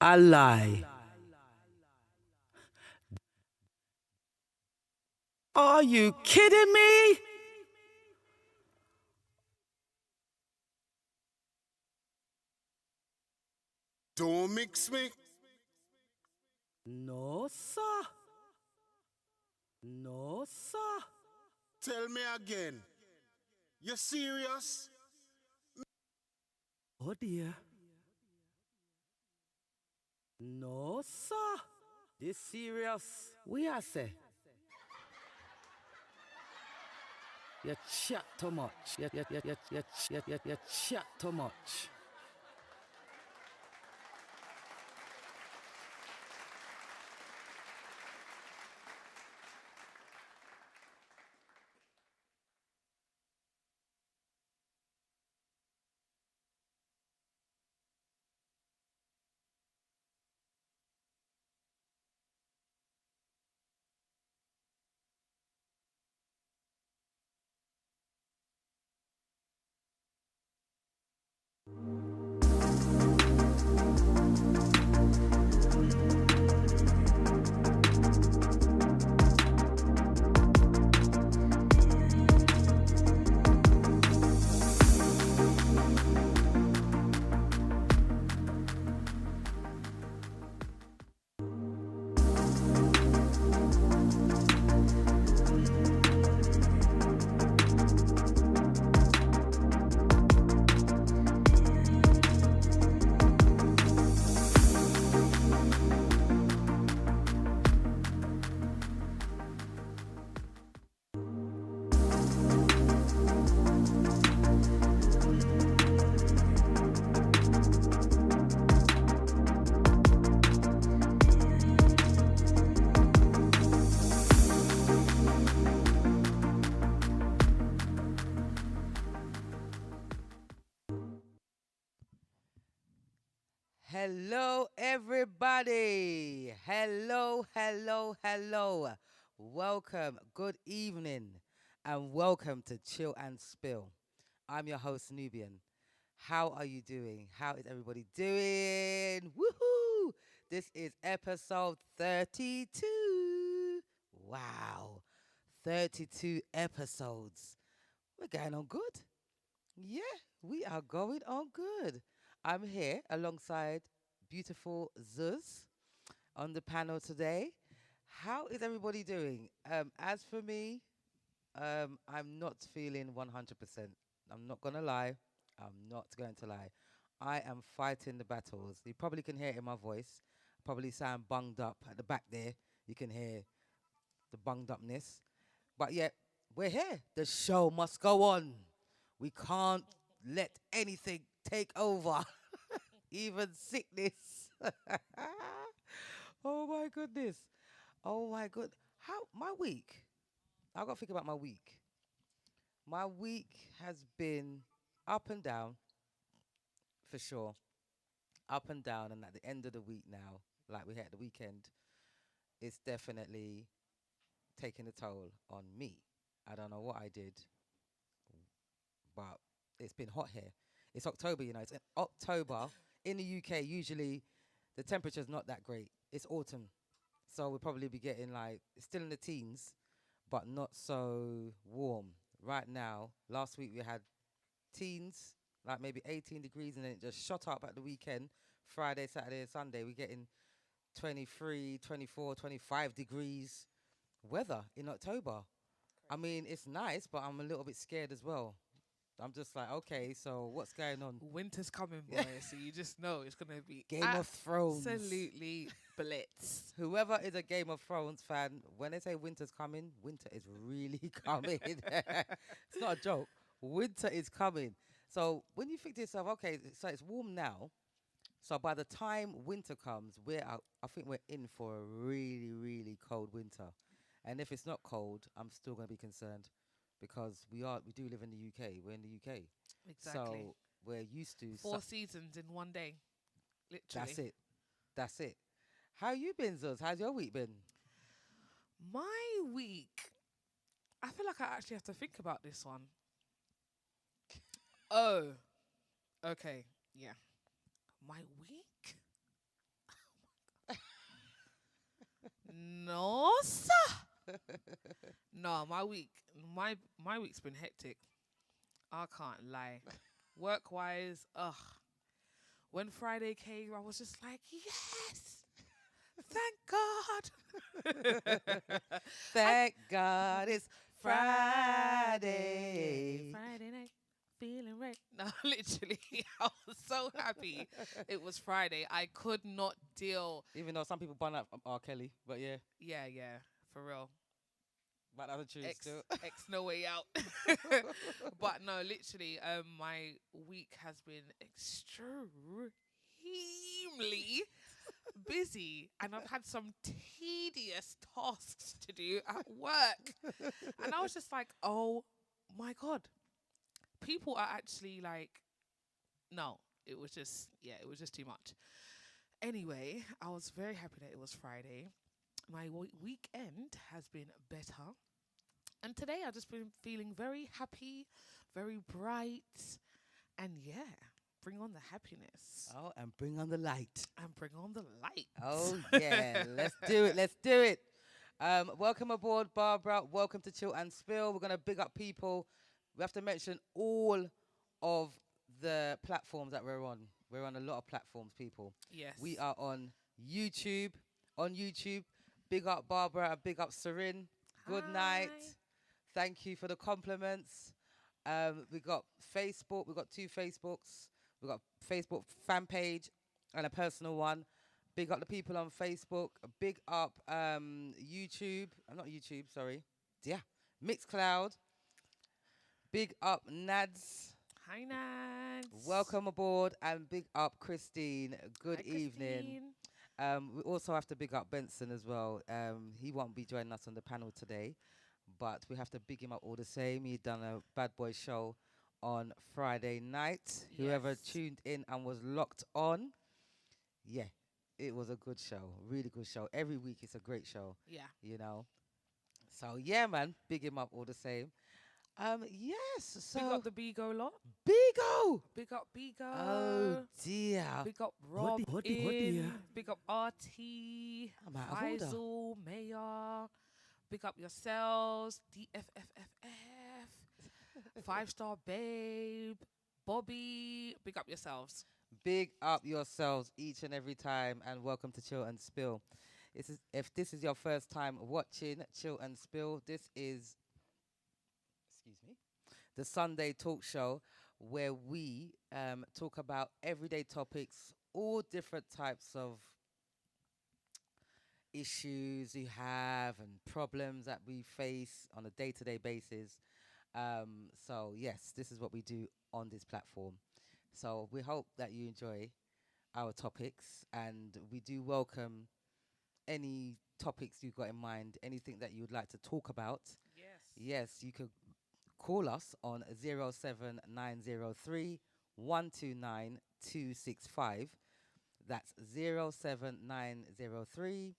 A lie. Are you kidding me? Don't mix me. No, sir. No, sir. Tell me again. You serious? Oh dear. No, sir. This serious. We are say. You chat too much. You chat too much. Hello, everybody. Hello, hello, hello. Welcome, good evening, and welcome to Chill and Spill. I'm your host, Nubian. How are you doing? How is everybody doing? Woohoo! This is episode 32. Wow, 32 episodes. We're going on good. Yeah, we are going on good. I'm here alongside beautiful Zuz on the panel today. How is everybody doing? As for me, I'm not feeling 100%. I'm not going to lie. I'm not going to lie. I am fighting the battles. You probably can hear it in my voice. Probably sound bunged up at the back there. You can hear the bunged upness. But yet, we're here. The show must go on. We can't let anything take over, even sickness. Oh my goodness. Oh my good. How my week? I got to think about my week. My week has been up and down for sure. Up and down, and at the end of the week now, like we had the weekend, it's definitely taking a toll on me. I don't know what I did, but it's been hot here. It's October, you know. It's in October in the UK. Usually, the temperature's not that great. It's autumn, so we'll probably be getting like it's still in the teens, but not so warm right now. Last week we had teens, like maybe 18 degrees, and then it just shot up at the weekend. Friday, Saturday, and Sunday, we're getting 23, 24, 25 degrees weather in October. I mean, it's nice, but I'm a little bit scared as well. I'm just like, okay, so what's going on? Winter's coming, boy. So you just know it's gonna be Game of Thrones. absolutely blitz. Whoever is a Game of Thrones fan, when they say winter's coming, winter is really coming. It's not a joke. Winter is coming. So when you think to yourself, okay, so it's warm now. So by the time winter comes, we're out, I think we're in for a really, really cold winter. And if it's not cold, I'm still going to be concerned because we do live in the UK. We're in the UK. Exactly. So we're used to, Four seasons in one day, literally. that's it. That's it. How you been, Zuz? How's your week been? My week. I feel like I actually have to think about this one. Oh, okay, yeah. My week. No, sir. No, my week's been hectic. I can't lie. Work wise, ugh. When Friday came, I was just like, yes, thank God. I Thank God it's Friday. Friday night, feeling right. No, literally, I was so happy. It was Friday. I could not deal. Even though some people bun up R. Kelly, but yeah, Yeah, yeah, for real. but other tunes X still. X no way out. But no, literally, my week has been extremely busy, and I've had some tedious tasks to do at work. And I was just like, oh my God, people are actually like, no, it was just too much. Anyway, I was very happy that it was Friday. My weekend has been better. And today I've just been feeling very happy, very bright, and yeah, bring on the happiness Oh, and bring on the light. and bring on the light. Oh yeah, let's do it. Let's do it. Welcome aboard, Barbara. Welcome to Chill and Spill. We're gonna big up people. We have to mention all of the platforms that we're on. We're on a lot of platforms, people. Yes. We are on YouTube. On YouTube, big up Barbara and big up Serin. Good night. Hi. Thank you for the compliments. We got Facebook. We got two Facebooks. We got Facebook fan page and a personal one. Big up the people on Facebook. Big up YouTube. I'm not YouTube. Sorry. Yeah. Mixcloud. Big up Nads. Hi, Nads. Welcome aboard and big up Christine. Good Hi, evening. Christine. We also have to big up Benson as well. He won't be joining us on the panel today, but we have to big him up all the same. He done a Bad Boy show on Friday night. Whoever Yes. tuned in and was locked on, yeah, it was a good show. Really good show. Every week it's a great show, Yeah. you know. So yeah, man, big him up all the same. Yes. Big So up the Bigo lot. Bigo. Big up Bigo. Oh dear. Big up Rob what dear? Big up RT. I'm out of order. Faisal, Mayor. Big up yourselves. DFFFF. 5-star Babe. Bobby. Big up yourselves. Big up yourselves each and every time, and welcome to Chill and Spill. If this is your first time watching Chill and Spill, this is, excuse me, the Sunday talk show where we talk about everyday topics, all different types of issues you have and problems that we face on a day-to-day basis. So yes, this is what we do on this platform. So we hope that you enjoy our topics, and we do welcome any topics you've got in mind, anything that you would like to talk about. Yes. Yes, you could call us on 07903 129 265. That's 07903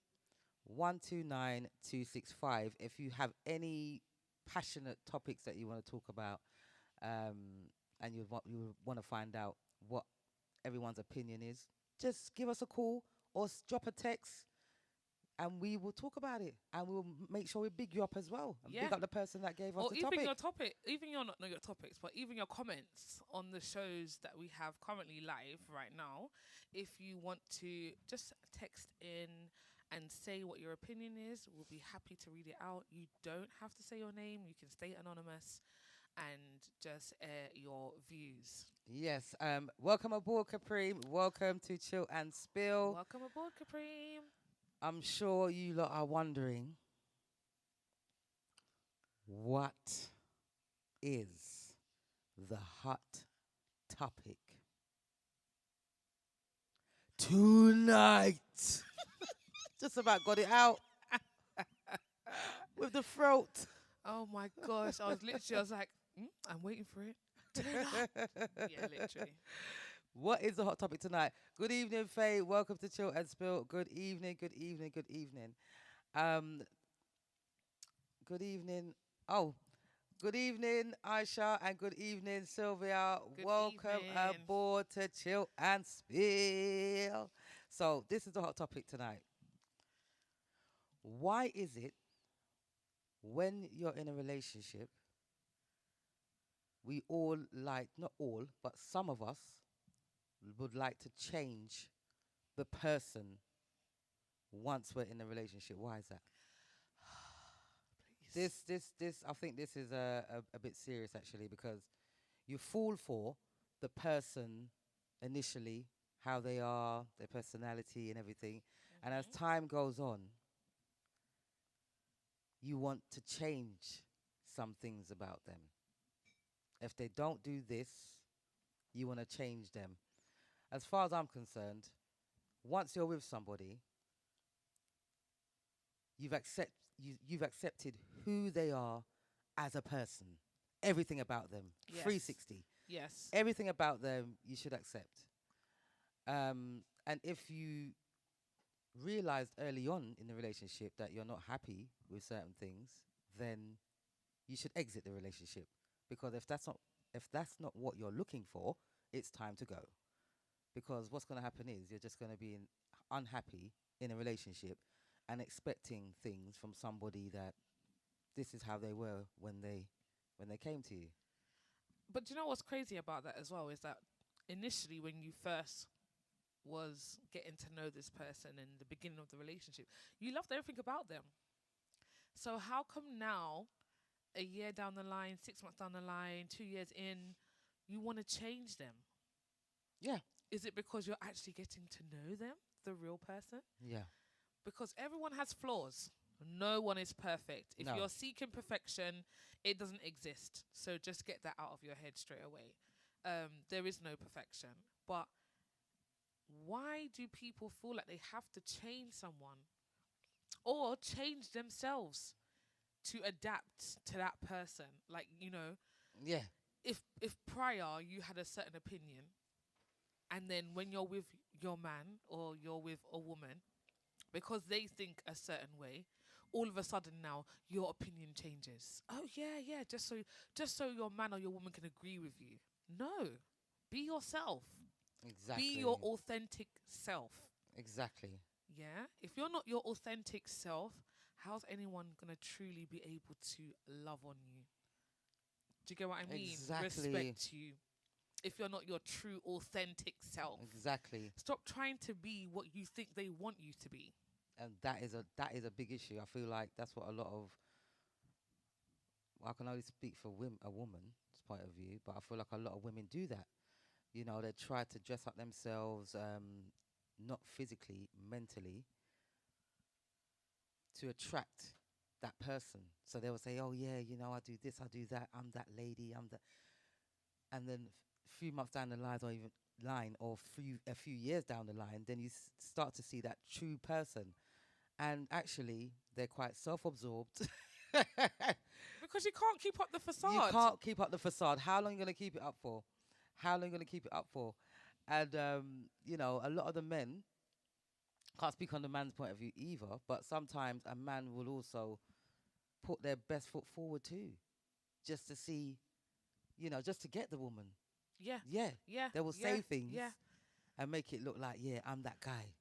129 265. If you have any passionate topics that you want to talk about, and you want to find out what everyone's opinion is, just give us a call or drop a text, and we will talk about it, and we'll make sure we big you up as well, and Yeah. big up the person that gave us Or the even topic. your topic, even your not your topics, but even your comments on the shows that we have currently live right now. If you want to just text in and say what your opinion is, we'll be happy to read it out. You don't have to say your name; you can stay anonymous and just air your views. Yes. Welcome aboard, Capreme. Welcome to Chill and Spill. Welcome aboard, Capreme. I'm sure you lot are wondering, what is the hot topic tonight? Just about got it out with the throat. Oh my gosh! I was like, I'm waiting for it. Turn up. Yeah, literally. What is the hot topic tonight? Good evening, Faye. Welcome to Chill and Spill. Good evening, good evening, good evening. Good evening. Oh, good evening, Aisha, and good evening, Sylvia. Good Welcome evening. aboard to Chill and Spill. So, this is the hot topic tonight. Why is it when you're in a relationship, we all like, not all, but some of us would like to change the person once we're in a relationship? Why is that? Please. I think this is a bit serious actually, because you fall for the person initially, how they are, their personality and everything. And as Mhm. time goes on, you want to change some things about them. If they don't do this, you want to change them. As far as I'm concerned, once you're with somebody, you've accepted who they are as a person. Everything about them. Yes. 360. Yes. Everything about them you should accept. And if you realized early on in the relationship that you're not happy with certain things, then you should exit the relationship. Because if that's not what you're looking for, it's time to go. Because what's going to happen is you're just going to be unhappy in a relationship and expecting things from somebody that this is how they were when they came to you. But do you know what's crazy about that as well is that initially when you first was getting to know this person in the beginning of the relationship, you loved everything about them. So how come now, a year down the line, 6 months down the line, 2 years in, you want to change them? Yeah. Is it because you're actually getting to know them, the real person? Yeah. Because everyone has flaws. No one is perfect. If No. you're seeking perfection, it doesn't exist. So just get that out of your head straight away. There is no perfection. But why do people feel like they have to change someone or change themselves to adapt to that person? Like, Yeah. if prior you had a certain opinion, and then when you're with your man or you're with a woman, because they think a certain way, all of a sudden now your opinion changes. Oh yeah, yeah, just so your man or your woman can agree with you. No. Be yourself. Be Exactly. your authentic self. Exactly. Yeah? If you're not your authentic self, how's anyone gonna truly be able to love on you? Do you get what I mean? Exactly. Respect you. If you're not your true authentic self. Exactly. Stop trying to be what you think they want you to be. And that is a big issue. I feel like that's what a lot of, well, I can only speak for a woman's point of view, but I feel like a lot of women do that. You know, they try to dress up themselves, not physically, mentally, to attract that person. So they will say, "Oh yeah, I do this, I do that. I'm that lady. I'm that." And then a few months down the line, or even a few years down the line, then you start to see that true person. And actually, they're quite self-absorbed. Because you can't keep up the facade. You can't keep up the facade. How long are you going to keep it up for? How long are you going to keep it up for? And, a lot of the men, can't speak on the man's point of view either, but sometimes a man will also put their best foot forward too, just to see, just to get the woman. Yeah. Yeah. Yeah. They will yeah, say things Yeah. and make it look like, yeah, I'm that guy.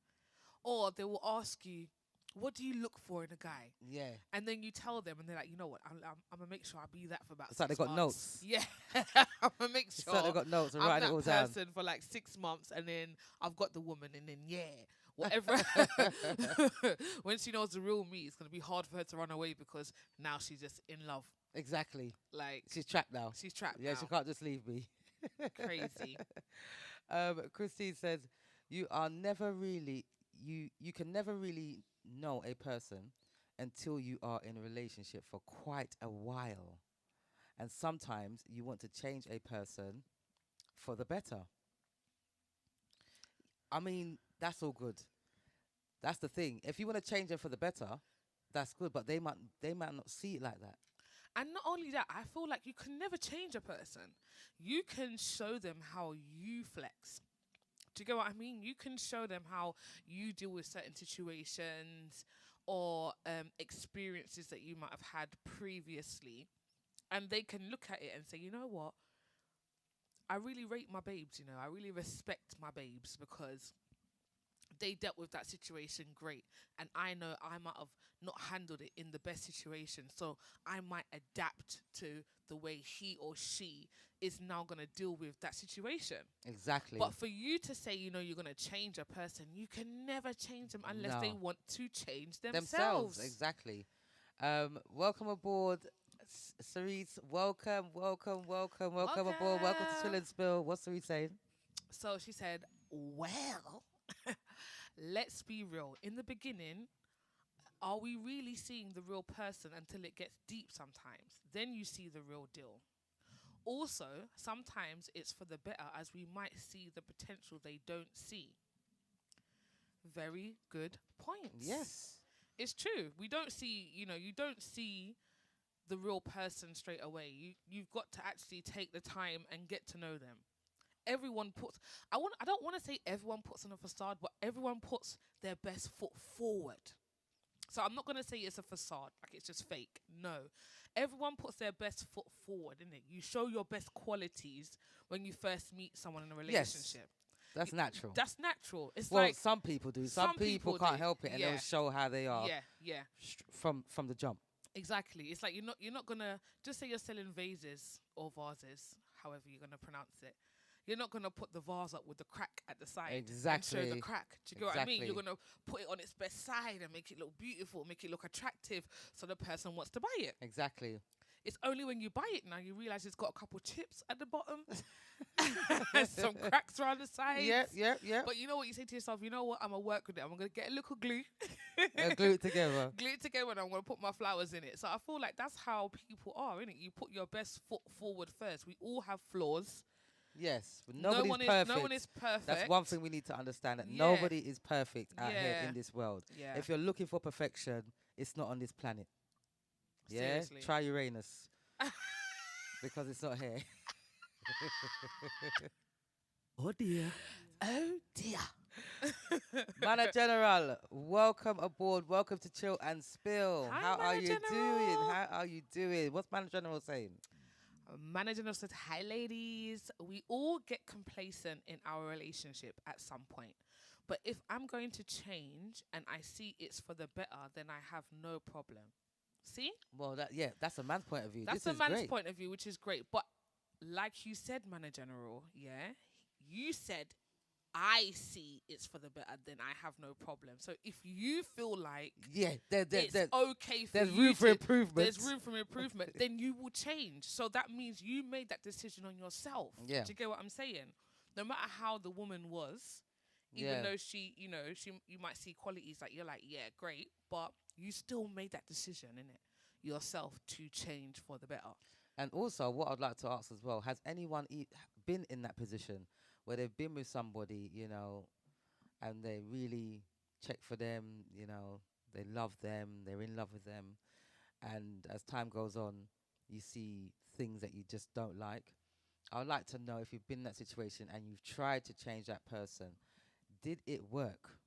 Or they will ask you, what do you look for in a guy? Yeah. And then you tell them, and they're like, you know what? I'm gonna make sure I be that for about. It's 6 like they got months. notes. Yeah, I'm gonna make It's sure like they got notes and I'm writing it that all down. person for like 6 months, and then I've got the woman, and then whatever. When she knows the real me, it's gonna be hard for her to run away because now she's just in love. Exactly. Like She's trapped now. she's trapped. Yeah, now. she can't just leave me. Crazy. Christine says, "You are never really you can never really know a person until you are in a relationship for quite a while, and sometimes you want to change a person for the better." I mean, that's all good. That's the thing. If you want to change them for the better, that's good. But they might not see it like that. And not only that, I feel like you can never change a person. You can show them how you flex. Do you get what I mean? You can show them how you deal with certain situations or experiences that you might have had previously. And they can look at it and say, you know what? I really rate my babes, I really respect my babes because they dealt with that situation great, and I know I might have not handled it in the best situation, so I might adapt to the way he or she is now going to deal with that situation. Exactly. But for you to say, you're going to change a person, you can never change them unless they No. want to change Themselves. themselves. Exactly. Welcome aboard, Cerise. Welcome, welcome, welcome, welcome aboard. Welcome to Chill and Spill. What's Cerise saying? So she said, well, let's be real. In the beginning, are we really seeing the real person until it gets deep sometimes? Then you see the real deal. Also, sometimes it's for the better as we might see the potential they don't see. Very good points. Yes. It's true. We don't see, you don't see the real person straight away. You've got to actually take the time and get to know them. Everyone puts I don't want to say everyone puts on a facade, but everyone puts their best foot forward. So I'm not going to say it's a facade, like it's just fake. No. Everyone puts their best foot forward, innit? You show your best qualities when you first meet someone in a relationship. That's natural. That's natural. It's Well, like some people do. Some people can't do. help it, and Yeah. they'll show how they are yeah. from the jump. Exactly. It's like you're not gonna just say you're selling vases or vases, however you're gonna pronounce it. You're not gonna put the vase up with the crack at the side and show Exactly. the crack. Do you get what I mean? Exactly. You're gonna put it on its best side and make it look beautiful, make it look attractive, so the person wants to buy it. Exactly. It's only when you buy it now you realize it's got a couple chips at the bottom, some cracks around the sides. Yeah. But you know what? You say to yourself, you know what? I'm gonna work with it. I'm gonna get a little glue. Glue it together. Glue it together, and I'm gonna put my flowers in it. So I feel like that's how people are, innit? You put your best foot forward first. We all have flaws. Yes, but nobody's no perfect. one is perfect. That's one thing we need to understand, that Yeah. nobody is perfect out here Yeah. in this world. Yeah. If you're looking for perfection, it's not on this planet. Yeah, Seriously. try Uranus because it's not here. Oh dear. Oh dear. Manor General, welcome aboard. Welcome to Chill and Spill. Hi, How are Manor you General. doing? How are you doing? What's Manor General saying? Manager said, "Hi, ladies. We all get complacent in our relationship at some point. But if I'm going to change and I see it's for the better, then I have no problem." See? Well, that's a man's point of view. That's this a is man's great. point of view, which is great. But like you said, Manager General, yeah, you said, I see it's for the better, then I have no problem. So if you feel like Yeah, it's okay for there's you room for to- improvement. there's room for improvement, then you will change. So that means you made that decision on yourself. Yeah. Do you get what I'm saying? No matter how the woman was, even Yeah. though she, you might see qualities that you're like, yeah, great, but you still made that decision, innit? Yourself to change for the better. And also, what I'd like to ask as well, has anyone been in that position where they've been with somebody, and they really check for them, they love them, they're in love with them, and as time goes on, you see things that you just don't like? I would like to know if you've been in that situation and you've tried to change that person. Did it work?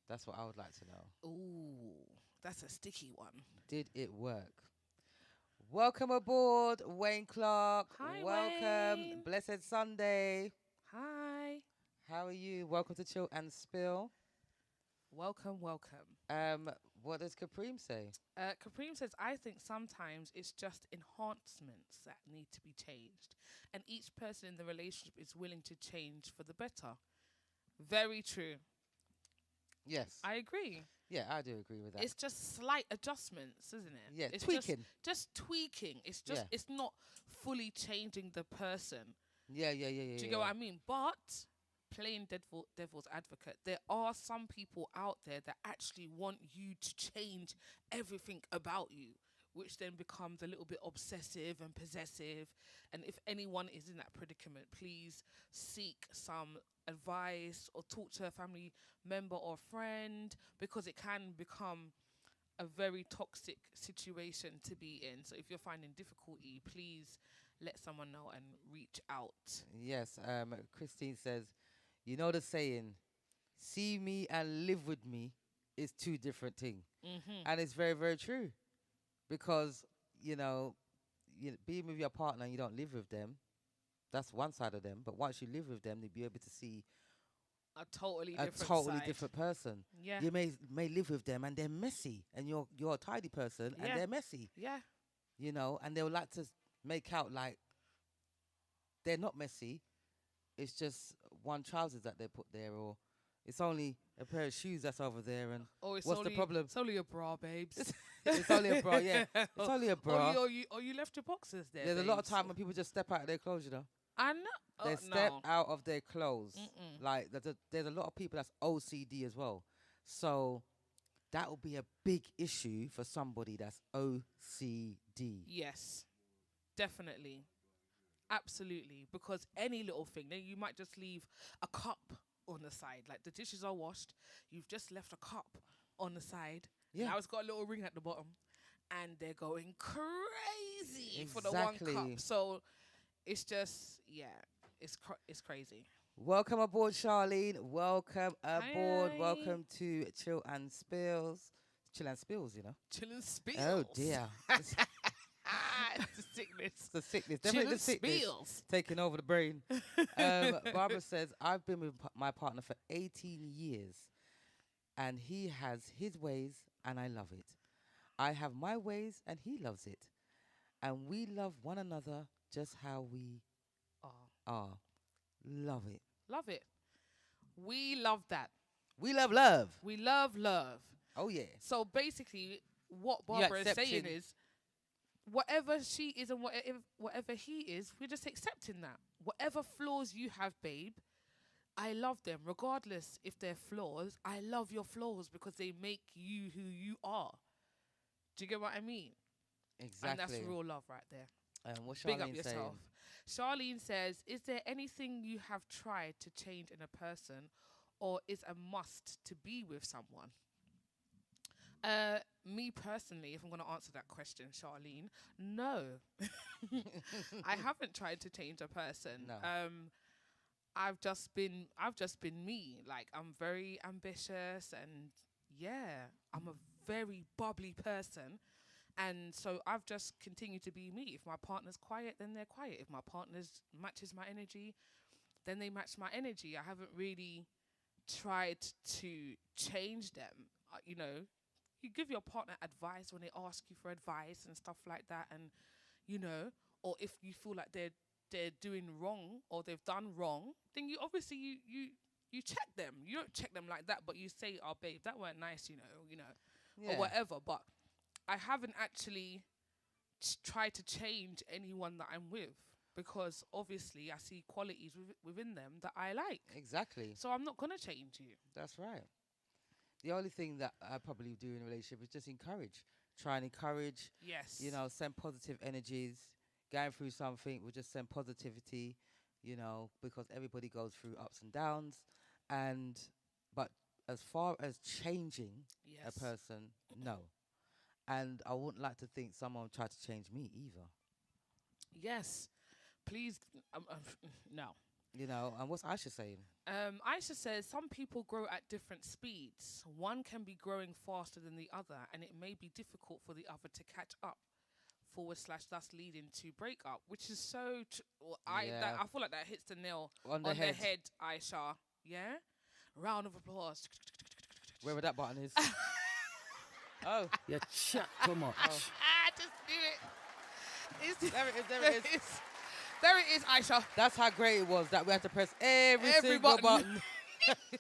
That's what I would like to know. Ooh, that's a sticky one. Did it work? Welcome aboard, Wayne Clark. Hi, Welcome. Wayne. Blessed Sunday. Hi. How are you? Welcome to Chill and Spill. Welcome, welcome. What does Capreem say? Capreem says, I think sometimes it's just enhancements that need to be changed. And each person in the relationship is willing to change for the better. Very true. Yes. I agree. Yeah, I do agree with that. It's just slight adjustments, isn't it? Yeah, it's tweaking. Just tweaking. It's just, Yeah. it's not fully changing the person. Yeah. Do you get what I mean? But playing devil's advocate, there are some people out there that actually want you to change everything about you, which then becomes a little bit obsessive and possessive. And if anyone is in that predicament, please seek some advice or talk to a family member or friend, because it can become a very toxic situation to be in. So if you're finding difficulty, please let someone know and reach out. Yes. Christine says, you know the saying, see me and live with me is two different things. Mm-hmm. And it's very, very true. Because, being with your partner and you don't live with them, that's one side of them. But once you live with them, you'll be able to see A totally a different totally side. different person. Yeah. You may live with them and they're messy, and you're a tidy person and Yeah. they're messy. Yeah. And they'll like to make out like they're not messy. It's just one trousers that they put there, or it's only a pair of shoes that's over there. And Oh, it's what's only the problem? It's only a bra, babes. It's only a bra, yeah. It's only a bra. Or you left your boxes there. There's a lot of babes. time when people just step out of their clothes, I know. They step no. out of their clothes. Mm-mm. Like there's a lot of people that's OCD as well. So that will be a big issue for somebody that's OCD. Yes, definitely, absolutely. Because any little thing, then you might just leave a cup on the side. Like the dishes are washed, you've just left a cup on the side. Yeah. Now it's got a little ring at the bottom, and they're going crazy for the one Exactly. cup. So it's just it's crazy. Welcome aboard, Charlene. Welcome aboard. Hi. Welcome to Chill and Spills. Chill and Spills, Chillin' spills. Oh dear. It's It's a sickness. the sickness. Definitely the Chillin' sickness spills. taking over the brain. Barbara says, I've been with my partner for 18 years and he has his ways and I love it. I have my ways and he loves it. And we love one another just how we Oh, are. Love it. love it. We love that. We love love. We love love. Oh, yeah. So basically, what Barbara is saying accepting- is, whatever she is and whatever he is, we're just accepting that. Whatever flaws you have, babe, I love them. Regardless if they're flaws, I love your flaws because they make you who you are. Do you get what I mean? Exactly. And that's real love right there. What's Big up Charlene yourself. saying? Charlene says, is there anything you have tried to change in a person or is a must to be with someone? Me personally, if I'm going to answer that question, Charlene, no. I haven't tried to change a person. No. I've just been me. Like, I'm very ambitious and yeah, I'm a very bubbly person. And so I've just continued to be me. If my partner's quiet, then they're quiet. If my partner's matches my energy, then they match my energy. I haven't really tried to change them. You give your partner advice when they ask you for advice and stuff like that. And, or if you feel like they're doing wrong or they've done wrong, then you obviously you check them. You don't check them like that, but you say, oh, babe, that weren't nice, or whatever. But I haven't actually tried to change anyone that I'm with because obviously I see qualities within them that I like. Exactly. So I'm not going to change you. That's right. The only thing that I probably do in a relationship is just encourage. Try and encourage, Yes. send positive energies. Going through something, we just send positivity, because everybody goes through ups and downs. But as far as changing Yes. a person, no. And I wouldn't like to think someone tried to change me either. Yes. Please, no. And what's Aisha saying? Aisha says some people grow at different speeds. One can be growing faster than the other, and it may be difficult for the other to catch up. / thus leading to breakup, which is so. I feel like that hits the nail On the head. Aisha. Yeah. Round of applause. Wherever that button is. Oh. You chat too much. I just knew it. There it is, there it is. There it is, Aisha. That's how great it was that we had to press every single button. button.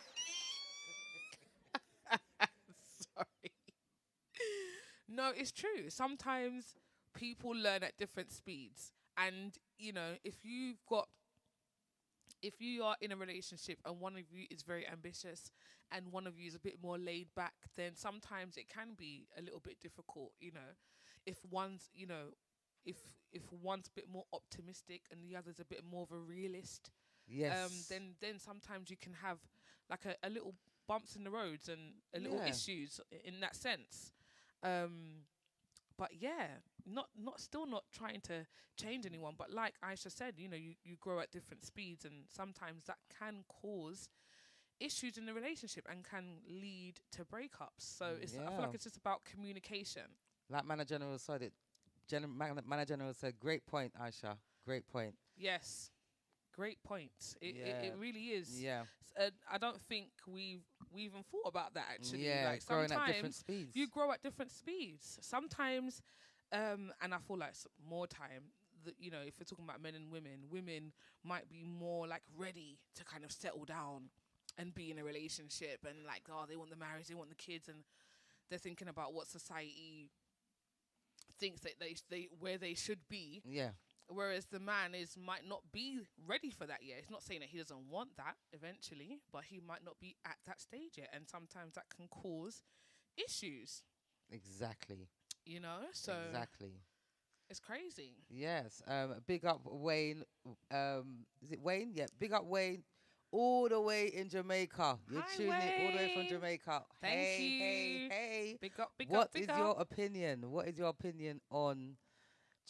Sorry. No, it's true. Sometimes people learn at different speeds. And, if you are in a relationship and one of you is very ambitious and one of you is a bit more laid back, then sometimes it can be a little bit difficult, if one's, if one's a bit more optimistic and the other's a bit more of a realist, Yes. then sometimes you can have like a little bumps in the roads and a little Yeah. issues in that sense. But yeah, still not trying to change anyone. But like Aisha said, you grow at different speeds, and sometimes that can cause issues in the relationship and can lead to breakups. So I feel Yeah. like it's just about communication. Like Mana General said it. Mana General said, great point, Aisha. Great point. Yes. Great point. It Yeah. really is. Yeah. I don't think we even thought about that actually. Yeah. Like Growing at different sometimes speeds. you grow at different speeds. Sometimes, and I feel like more time. You know, if we're talking about men and women might be more like ready to kind of settle down and be in a relationship and like, oh, they want the marriage, they want the kids, and they're thinking about what society thinks that they where they should be. Yeah. Whereas the man might not be ready for that yet. It's not saying that he doesn't want that eventually, but he might not be at that stage yet, and sometimes that can cause issues. Exactly. You know, so Exactly. it's crazy. Yes. Big up Wayne. Is it Wayne? Yeah. Big up Wayne. All the way in Jamaica. You're Hi, tuning in all the way from Wayne. Jamaica. Thank hey, you. hey. Big up, big What up, big is up. your opinion? What is your opinion on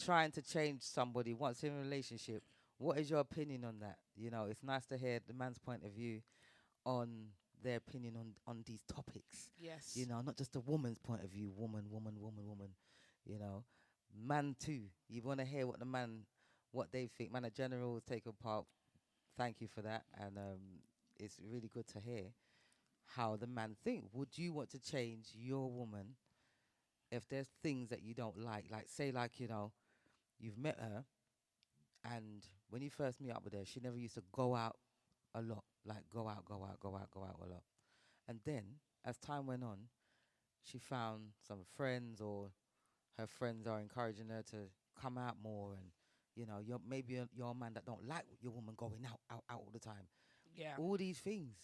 trying to change somebody once in a relationship? What is your opinion on that? You know, it's nice to hear the man's point of view on their opinion on these topics. Yes. You know, not just the woman's point of view, woman. You know, man too. You want to hear what they think. Man, a general take a part. Thank you for that, and it's really good to hear how the man think. Would you want to change your woman if there's things that you don't like say, like, you know, you've met her, and when you first meet up with her, she never used to go out a lot, like go out a lot, and then as time went on, she found some friends, or her friends are encouraging her to come out more, and you know, you're a man that don't like your woman going out all the time. Yeah. All these things,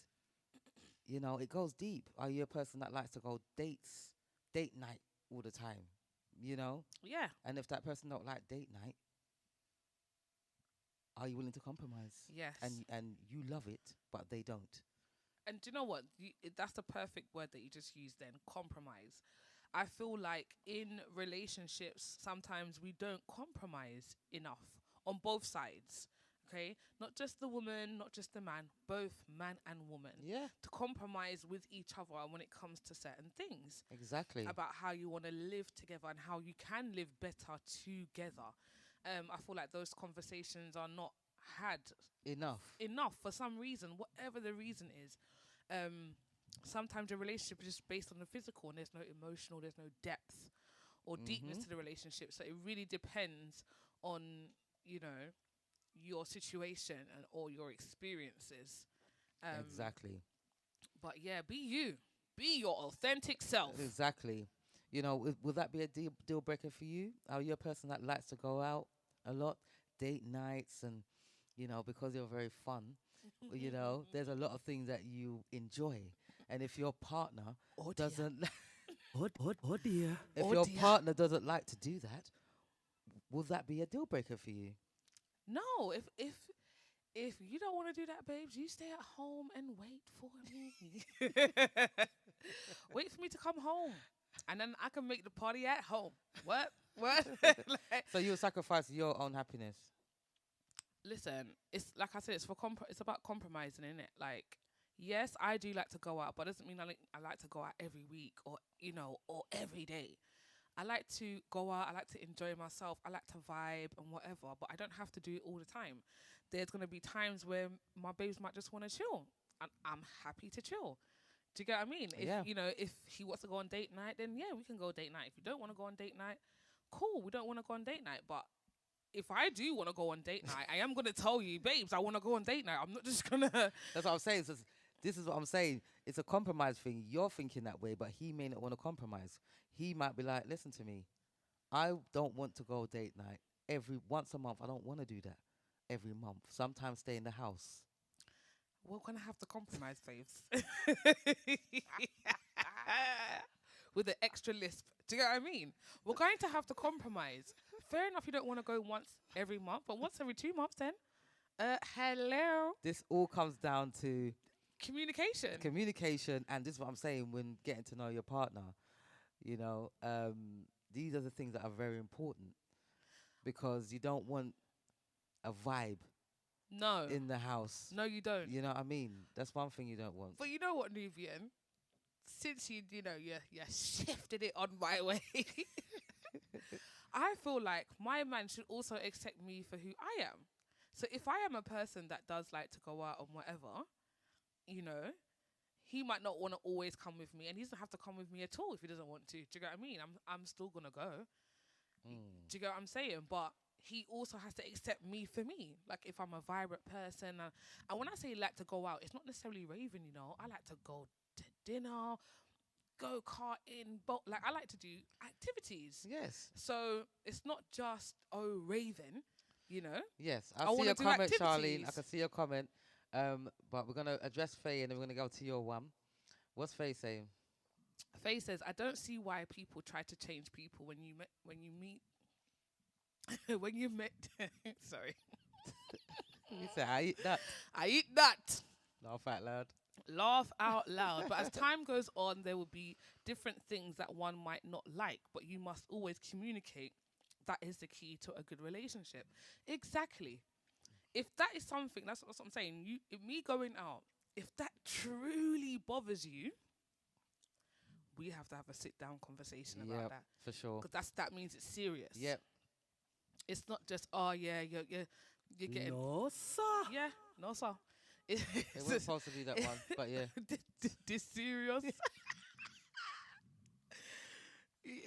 you know, it goes deep. Are you a person that likes to go date night all the time? You know, Yeah. and if that person don't like date night, are you willing to compromise? Yes. And you love it, but they don't. And do you know what? That's the perfect word that you just used then, compromise. I feel like in relationships, sometimes we don't compromise enough on both sides. Okay? Not just the woman, not just the man, both man and woman. Yeah, To compromise with each other when it comes to certain things. exactly. About how you want to live together and how you can live better together. I feel like those conversations are not had Enough. for some reason, whatever the reason is. Sometimes your relationship is just based on the physical and there's no emotional, there's no depth or deepness Mhm. to the relationship. So it really depends on, you know, your situation and or your experiences. Exactly. But yeah, be you. Be your authentic self. Exactly. You know, will that be a deal breaker for you? Are you a person that likes to go out a lot, date nights, and you know, because you're very fun, you know, there's a lot of things that you enjoy, and if your partner Oh dear. doesn't, Oh dear. if Oh your dear. partner doesn't like to do that, will that be a deal breaker for you? No, if you don't want to do that, babes, you stay at home and wait for me. Wait for me to come home, and then I can make the party at home. What? What? Like, So you'll sacrifice your own happiness. listen, it's like I said, it's about compromising, isn't it? Like, yes, I do like to go out, but doesn't mean I like to go out every week or you know or every day. I like to go out. I like to enjoy myself. I like to vibe and whatever, but I don't have to do it all the time. There's gonna be times where my babes might just want to chill, and I'm happy to chill. Do you get what I mean? If Yeah. you know, if he wants to go on date night, then yeah, we can go date night. If you don't want to go on date night, cool, we don't want to go on date night. But if I do want to go on date night, I am gonna tell you, babes, I want to go on date night. I'm not just gonna. That's what I'm saying. So this is what I'm saying. It's a compromise thing. You're thinking that way, but he may not want to compromise. He might be like, listen to me. I don't want to go date night every once a month. I don't want to do that every month. Sometimes stay in the house. We're gonna have to compromise, babes. With the extra lisp. Do you get what I mean? We're going to have to compromise. Fair enough, you don't want to go once every month, but once every 2 months then. Hello. This all comes down to Communication. communication, and this is what I'm saying when getting to know your partner. You know, these are the things that are very important because you don't want a vibe No. in the house. No, you don't. You know what I mean? That's one thing you don't want. But you know what, Nubian? Since you shifted it on my way, I feel like my man should also accept me for who I am. So if I am a person that does like to go out and whatever, you know, he might not want to always come with me, and he doesn't have to come with me at all if he doesn't want to. Do you get what I mean? I'm still gonna go. Mm. Do you get what I'm saying? But he also has to accept me for me. Like if I'm a vibrant person, and when I say like to go out, it's not necessarily raving. You know, I like to go to dinner, go karting, but like I like to do activities. Yes. So it's not just raving. You know, Yes. I I see wanna your do comment, Charlene. I activities. can see your comment. But we're gonna address Faye and then we're gonna go to your one. What's Faye saying? Faye says, I don't see why people try to change people when you meet when you met sorry. You say I eat that. I eat that. Laugh out loud. Laugh out loud. But as time goes on, there will be different things that one might not like, but you must always communicate. That is the key to a good relationship. Exactly. If that is something, that's what I'm saying. If me going out, if that truly bothers you, we have to have a sit down conversation about Yep, that. for sure. Because that means it's serious. Yep. It's not just, oh yeah, you're getting No, sir. yeah, no sir. It's It wasn't supposed to be that one, but yeah. this serious.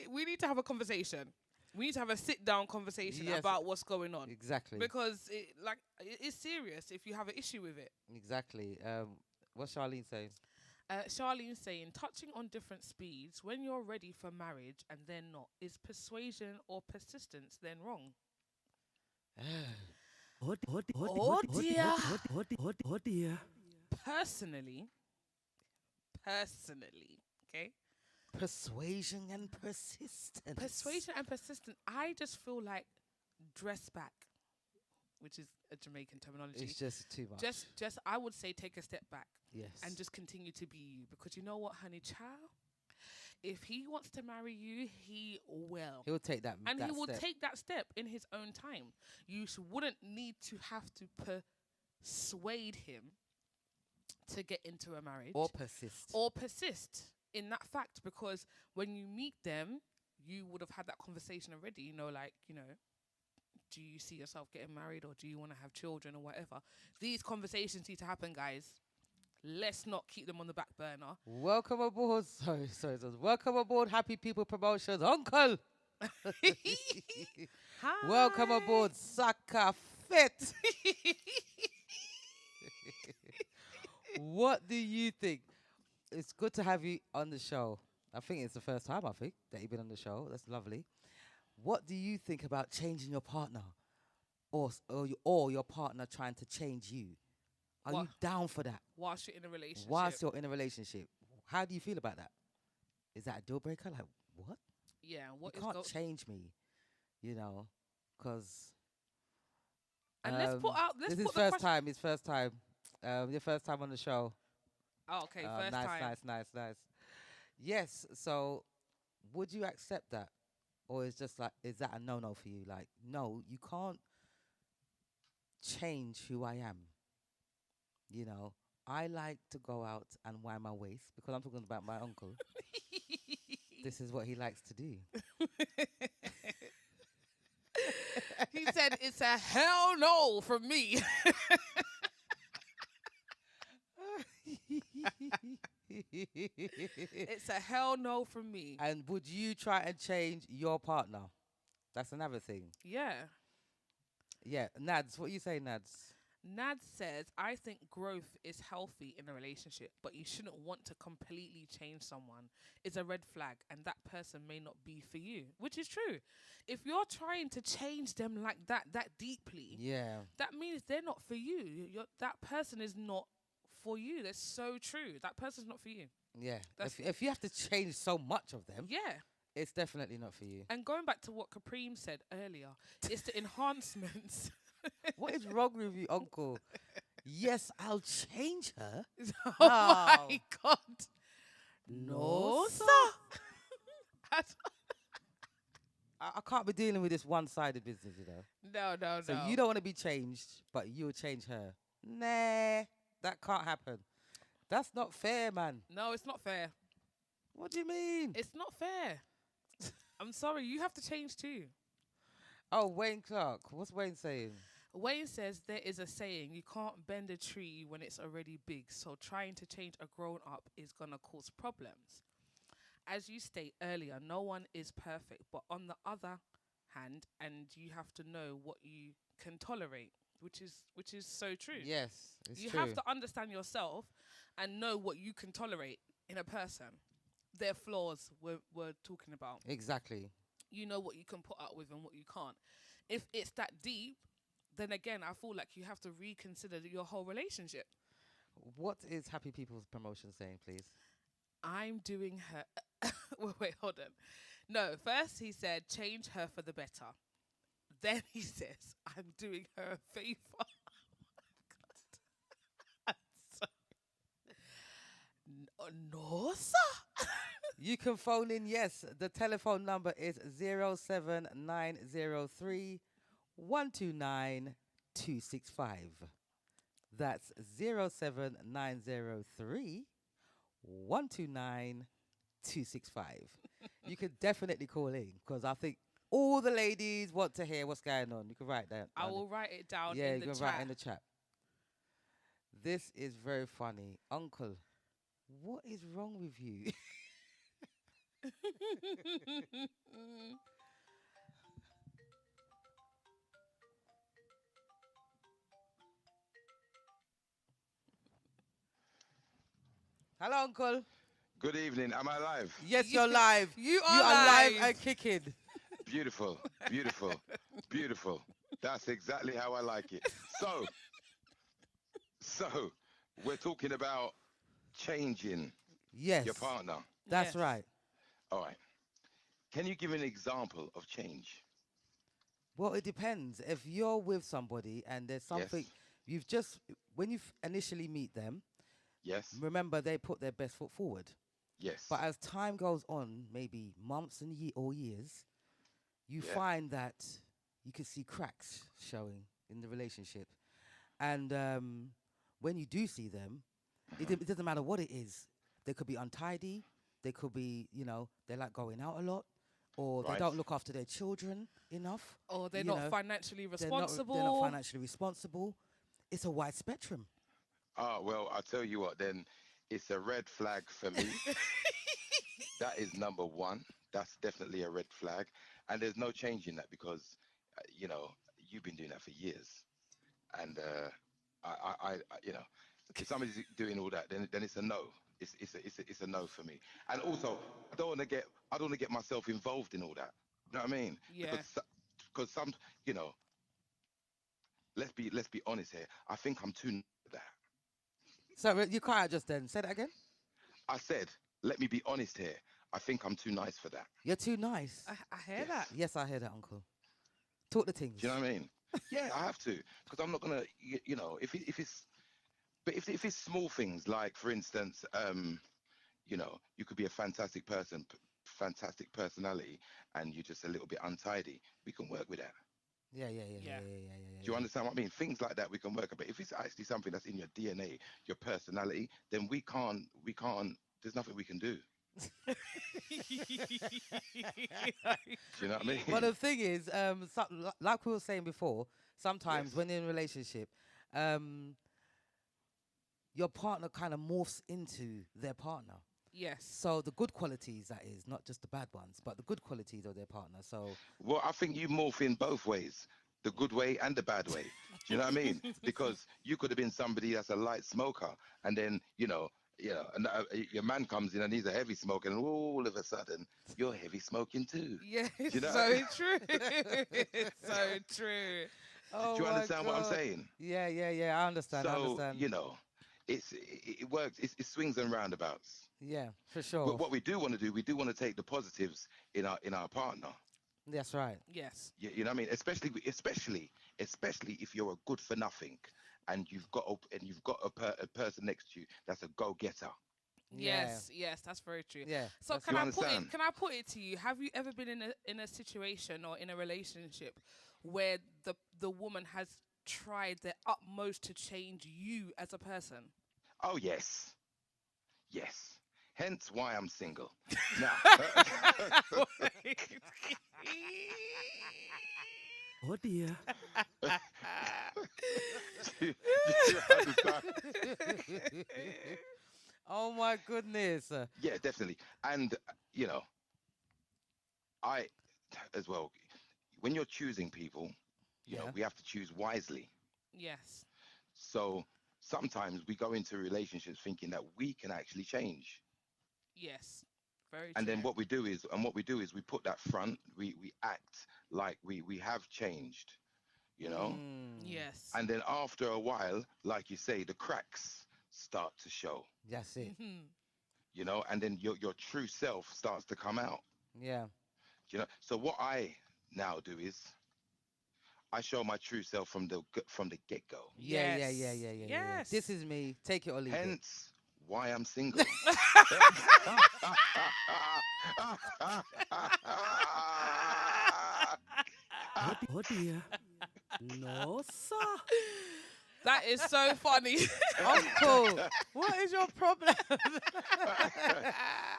We need to have a conversation. We need to have a sit down conversation Yes. about what's going on. Exactly. Because it's serious if you have an issue with it. Exactly. What's Charlene saying? Charlene's saying, touching on different speeds when you're ready for marriage and then not. Is persuasion or persistence then wrong? Oh dear. Oh dear. Personally, okay? Persuasion and persistence. Persuasion and persistence. I just feel like dress back, which is a Jamaican terminology. It's just too much. Just I would say take a step back yes. and just continue to be you, because you know what, honey child, if he wants to marry you, he will. He'll take that. And that he will step. take that step in his own time. You wouldn't need to have to persuade him to get into a marriage. Or persist. Or persist in that fact, because when you meet them, you would have had that conversation already. You know, like, you know, do you see yourself getting married, or do you want to have children or whatever? These conversations need to happen, guys. Let's not keep them on the back burner. Welcome aboard. Sorry. Welcome aboard, Happy People Promotions, Uncle. Hi. Welcome aboard, Saka Fit. What do you think? It's good to have you on the show. I think it's the first time, that you've been on the show. That's lovely. What do you think about changing your partner? Or your partner trying to change you? Are you down for that? Whilst you're in a relationship. Whilst you're in a relationship. How do you feel about that? Is that a deal breaker? Like, what? Yeah. What You is can't change me, you know, because... And let's put out... This is first time. It's first time. Your first time on the show. Oh, okay. First time. Nice. Yes. So, would you accept that, or is just like, is that a no for you? Like, no, you can't change who I am. You know, I like to go out and wind my waist because I'm talking about my uncle. This is what he likes to do. He said it's a hell no from me. It's a hell no from me. And would you try and change your partner? That's another thing. Yeah. Yeah, Nads, what you say, Nads? Nad says, I think growth is healthy in a relationship, but you shouldn't want to completely change someone. It's a red flag, and that person may not be for you, which is true. If you're trying to change them like that deeply, Yeah. that means they're not for you. That person is not for you. That's so true. That person's not for you. Yeah. If you have to change so much of them, Yeah. it's definitely not for you. And going back to what Capreem said earlier, it's the enhancements. What is wrong with you, uncle? Yes, I'll change her. Oh No. my God. No, sir. I can't be dealing with this one-sided business, you know. No. So you don't want to be changed, but you'll change her. Nah, that can't happen. That's not fair, man. No, it's not fair. What do you mean? It's not fair. I'm sorry. You have to change too. Oh, Wayne Clark. What's Wayne saying? Wayne says there is a saying, you can't bend a tree when it's already big, so trying to change a grown up is gonna cause problems. As you state earlier, no one is perfect, but on the other hand, and you have to know what you can tolerate, which is so true. Yes, it's You true. have to understand yourself and know what you can tolerate in a person. Their flaws we're talking about. Exactly. You know what you can put up with and what you can't. If it's that deep, then again, I feel like you have to reconsider your whole relationship. What is Happy People's promotion saying, please? I'm doing her. Wait, hold on. No, first he said change her for the better. Then he says I'm doing her a favor. I'm sorry. No, sir. You can phone in, yes. The telephone number is 07903 129 265. That's 07903 129 265. You could definitely call in because I think all the ladies want to hear what's going on. You can write that. I will write it down Yeah, in you the can chat. write in the chat. This is very funny. Uncle, what is wrong with you? Hello, Uncle. Good evening. Am I live? Yes, you're live. You You are are live live. and kicking. Beautiful, beautiful, beautiful. That's exactly how I like it. So we're talking about changing Yes, your partner. that's Yes. right. All right. Can you give an example of change? Well, it depends. If you're with somebody and there's something Yes. you've just, when you initially meet them, Yes. remember they put their best foot forward. Yes. But as time goes on, maybe months and or years, you Yeah. find that you can see cracks showing in the relationship. And when you do see them, it doesn't matter what it is. They could be untidy. They could be, they like going out a lot, or they Right. don't look after their children enough. Or they're you not know, financially They're not, responsible. they're not financially responsible. It's a wide spectrum. Well, I'll tell you what, then it's a red flag for me. That is number one. That's definitely a red flag. And there's no changing that because, you've been doing that for years. And if somebody's doing all that, then it's a no. It's a no for me. And also, I don't want to get myself involved in all that. You know what I mean? Yeah. Because some, you know, let's be honest here. I think I'm too for that. So you can't just then say that again. I said, let me be honest here. I think I'm too nice for that. You're too nice. I hear Yes. that. Yes, I hear that, Uncle. Talk the things. Do you know what I mean? Yeah, I have to, because I'm not gonna, if it's small things like, for instance, you could be a fantastic person, fantastic personality, and you're just a little bit untidy. We can work with that. Yeah. Yeah. Do you understand what I mean? Things like that we can work. But if it's actually something that's in your DNA, your personality, then we can't. There's nothing we can do. Do you know what I mean? Well, the thing is, like we were saying before, sometimes Yes. when you're in a relationship, your partner kind of morphs into their partner. Yes. So the good qualities, that is, not just the bad ones, but the good qualities of their partner. So Well, I think you morph in both ways, the good way and the bad way. Do you know what I mean? Because you could have been somebody that's a light smoker, and then and your man comes in and he's a heavy smoker, and all of a sudden you're heavy smoking too. Yeah, it's You know- so true. It's so true. oh Do you my understand what I'm God. saying? Yeah. I understand. I So understand. it works. It swings and roundabouts. Yeah, for sure. But what we do want to do, we do want to take the positives in our partner. That's right. Yes. You know what I mean? Especially if you're a good for nothing, and you've got a person next to you that's a go getter. Yes, that's very true. Yeah. So that's can You I put it? understand? Can I put it to you? Have you ever been in a situation or in a relationship where the woman has tried their utmost to change you as a person? Oh yes. Hence why I'm single. Now, Oh dear. Do you understand? Oh my goodness. Yeah, definitely. And you know, I as well. When you're choosing people, Yeah. we have to choose wisely. Yes. So sometimes we go into relationships thinking that we can actually change. Yes. Very And true. then what we do is we put that front, we act like we have changed, you know? Mm, Yes. And then after a while, like you say, the cracks start to show, that's it. Mhm. and then your true self starts to come out. Yeah. So what I now do is I show my true self from the get-go. Yeah, yeah, yeah, Yes. yeah, yeah, yeah, yeah. This Yes. is me. Take it or leave it. Hence why I'm single. Oh dear. No, sir. That is so funny. Uncle, what is your problem?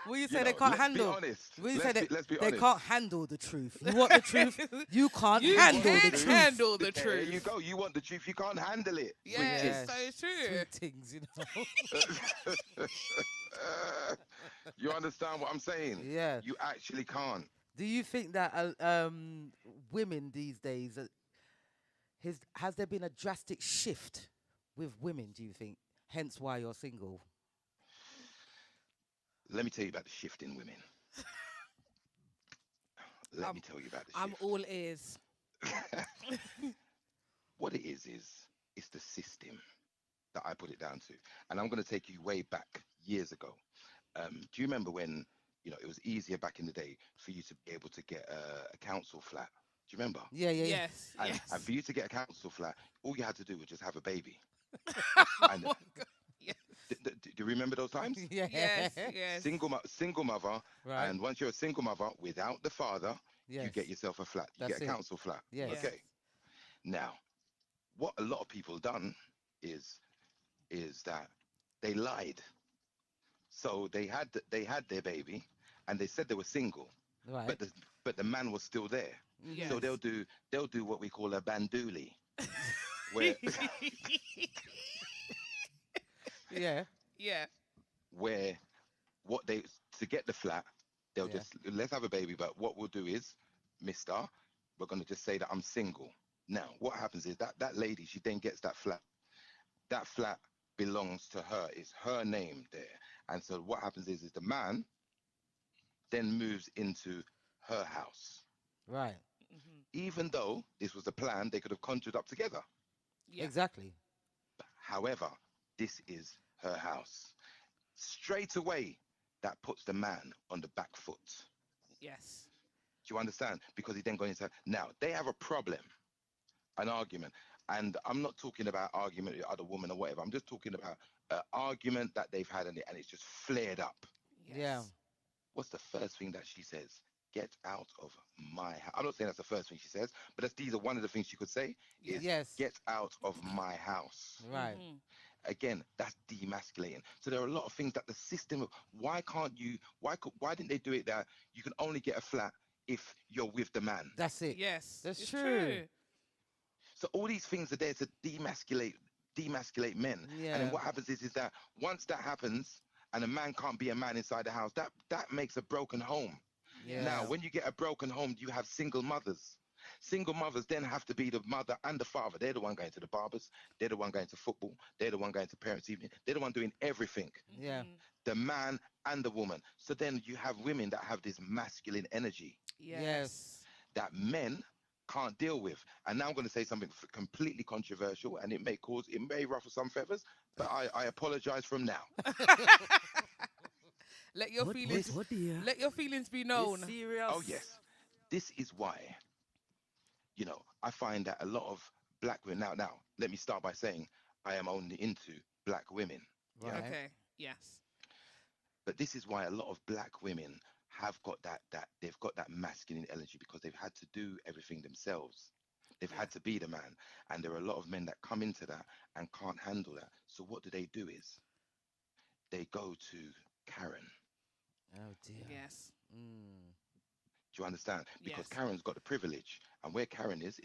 Will you say they can't let's be handle? honest. Will you say Let's be they honest. can't handle the truth? You want the truth? You can't You handle the can't truth. handle the There you truth. go. You want the truth. You can't handle it. Yeah, Sweet it's Yes. so true. Sweet things, you know. You understand what I'm saying? Yeah. You actually can't. Do you think that women these days has there been a drastic shift with women? Do you think? Hence why you're single. Let me tell you about the shift in women. Let I'm, me tell you about the I'm shift. all ears. What it is it's the system that I put it down to. And I'm going to take you way back years ago. Do you remember when, it was easier back in the day for you to be able to get a council flat? Do you remember? Yeah, yeah, yeah. Yes, And yes. for you to get a council flat, all you had to do was just have a baby. Oh And my God. Yes, do you remember those times? Yeah. yes, yes. Single mother, Right. and once you're a single mother without the father, you Yes. get yourself a flat. You That's get a it. council flat. Yes. Yes. Okay. Now, what a lot of people done is that they lied. So they had their baby, and they said they were single, Right. but the man was still there. Mhm. So Yes. they'll do what we call a banduli, where Yeah. Yeah. where what they to get the flat, they'll Yeah. just let's have a baby, but what we'll do is, Mister, we're gonna just say that I'm single. Now, what happens is that lady, she then gets that flat. That flat belongs to her. It's her name there. And so what happens is the man then moves into her house. Right. Hmm. Even though this was a plan they could have conjured up together. Yeah. Exactly. However, this is her house. Straight away, that puts the man on the back foot. Yes. Do you understand? Because he then goes into now they have a problem, an argument. And I'm not talking about argument with other women or whatever. I'm just talking about an argument that they've had and it's just flared up. Yeah. Yes. What's the first thing that she says? Get out of my house. I'm not saying that's the first thing she says, but these are one of the things she could say Yes. is Yes. get out of my house. Right. Hmm. Again, that's demasculating. So there are a lot of things that the system. Why didn't they do it that you can only get a flat if you're with the man? That's it. Yes. That's It's true. So all these things are there to demasculate men. And then Yeah. what happens is that once that happens and a man can't be a man inside the house, that makes a broken home. Now, Yeah. Yes. when you get a broken home, you have single mothers. Single mothers then have to be the mother and the father. They're the one going to the barbers. They're the one going to football. They're the one going to parents' evening. They're the one doing everything. Yeah. Hmm. The man and the woman. So then you have women that have this masculine energy Yes. that men can't deal with. And now I'm going to say something completely controversial, and it may ruffle some feathers, but I apologize from now. Let your feelings. Oh dear. Let your feelings be It's known. serious. Oh yes, this is why I find that a lot of black women now. Let me start by saying I am only into black women. Yeah. Right. Okay. Yes. But this is why a lot of black women have got that they've got that masculine energy because they've had to do everything themselves. They've Yeah. had to be the man. And there are a lot of men that come into that and can't handle that. So what do is they go to Karen. Oh dear. Yes. Mm. Do you understand? Because Yes. Karen's got the privilege, and where Karen is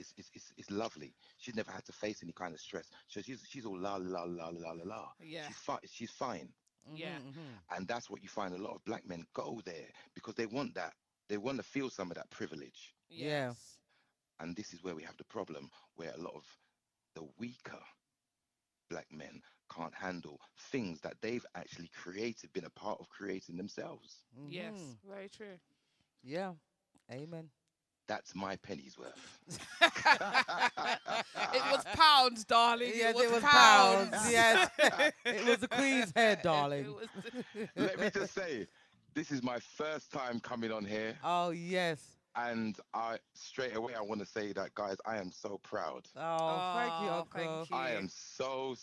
lovely. She's never had to face any kind of stress, so she's all la la la la la la. Yeah. She's fine, Yeah. and that's what you find. A lot of black men go there because they want that. They want to feel some of that privilege, Yeah. Yes. and this is where we have the problem, where a lot of the weaker black men can't handle things that they've actually created, been a part of creating themselves. Yes. Very true. Yeah. Amen. That's my penny's worth. It was pounds, darling. Yes, it it was pounds. pounds. Yes. It was the Queen's head, It darling. was Let me just say, this is my first time coming on here, Oh, yes. and I straight away I want to say that, guys, I am so proud. Oh, thank you, Oh, thank Uncle. you. I am so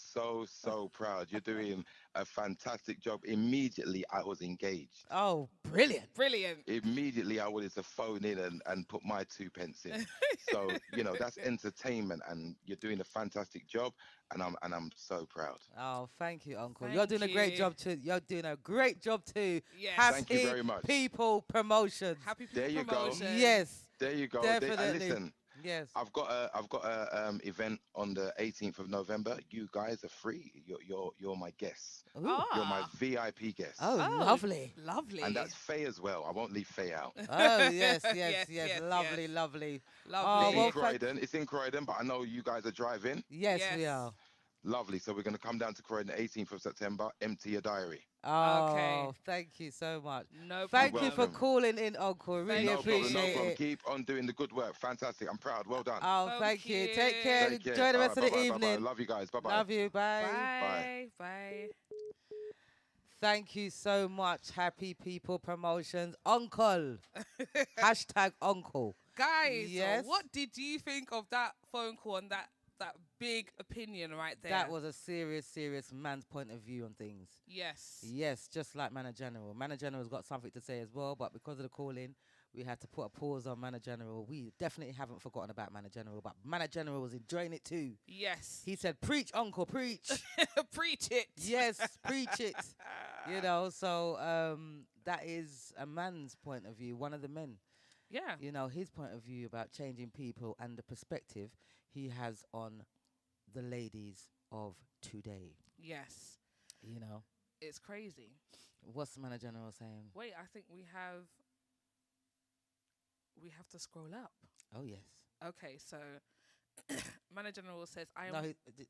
proud. You're doing a fantastic job. Immediately, I was engaged. Oh, brilliant. Brilliant. Immediately, I wanted to phone in and put my 2 pence in. So that's entertainment, and you're doing a fantastic job, and I'm so proud. Oh, thank you, Uncle. You're doing a Thank great you. job too. You're doing a great job too. Yes. Thank you very much. People Promotions. Happy There you go. promotion. Yes, There you go. definitely. Listen, Yes. I've got a event on the 18th of November. You guys are free. You're my guests. Ooh. You're my Ah. VIP guests. Oh, Oh, lovely. Lovely. And that's Faye as well. I won't leave Faye out. Oh, yes, yes, Yes, yes. yes, Lovely, yes. lovely. Lovely. Oh, It's well, in Croydon. It's in Croydon, but I know you guys are driving. Yes, we Yes. are. Lovely. So we're going to come down to Croydon 18th of September. Empty your diary. Oh, thank you so much. No Thank problem. you for welcome. calling in, Uncle. Really Thank No problem. No appreciate problem. it. Keep on doing the good work. Fantastic. I'm proud. Well done. Oh, Thank thank you. you. Take care. Take care. Enjoy the All rest right, of the bye-bye, bye-bye. evening. Love you guys. Bye-bye. Love you. Bye. Bye. Bye. Thank you so much, Happy People Promotions. Uncle. Hashtag Uncle. Guys, Yes. what did you think of that phone call and that big opinion right there? That was a serious, serious man's point of view on things. Yes. Yes, just like Manor General. Manor General's got something to say as well, but because of the call-in, we had to put a pause on Manor General. We definitely haven't forgotten about Manor General, but Manor General was enjoying it too. Yes. He said, preach, Uncle, preach. Preach it. Yes, preach it. So that is a man's point of view, one of the men. Yeah. His point of view about changing people and the perspective he has on the ladies of today. Yes. It's crazy. What's the Manor General saying? Wait, I think we have to scroll up. Oh, yes. Okay, so Manager General says, I am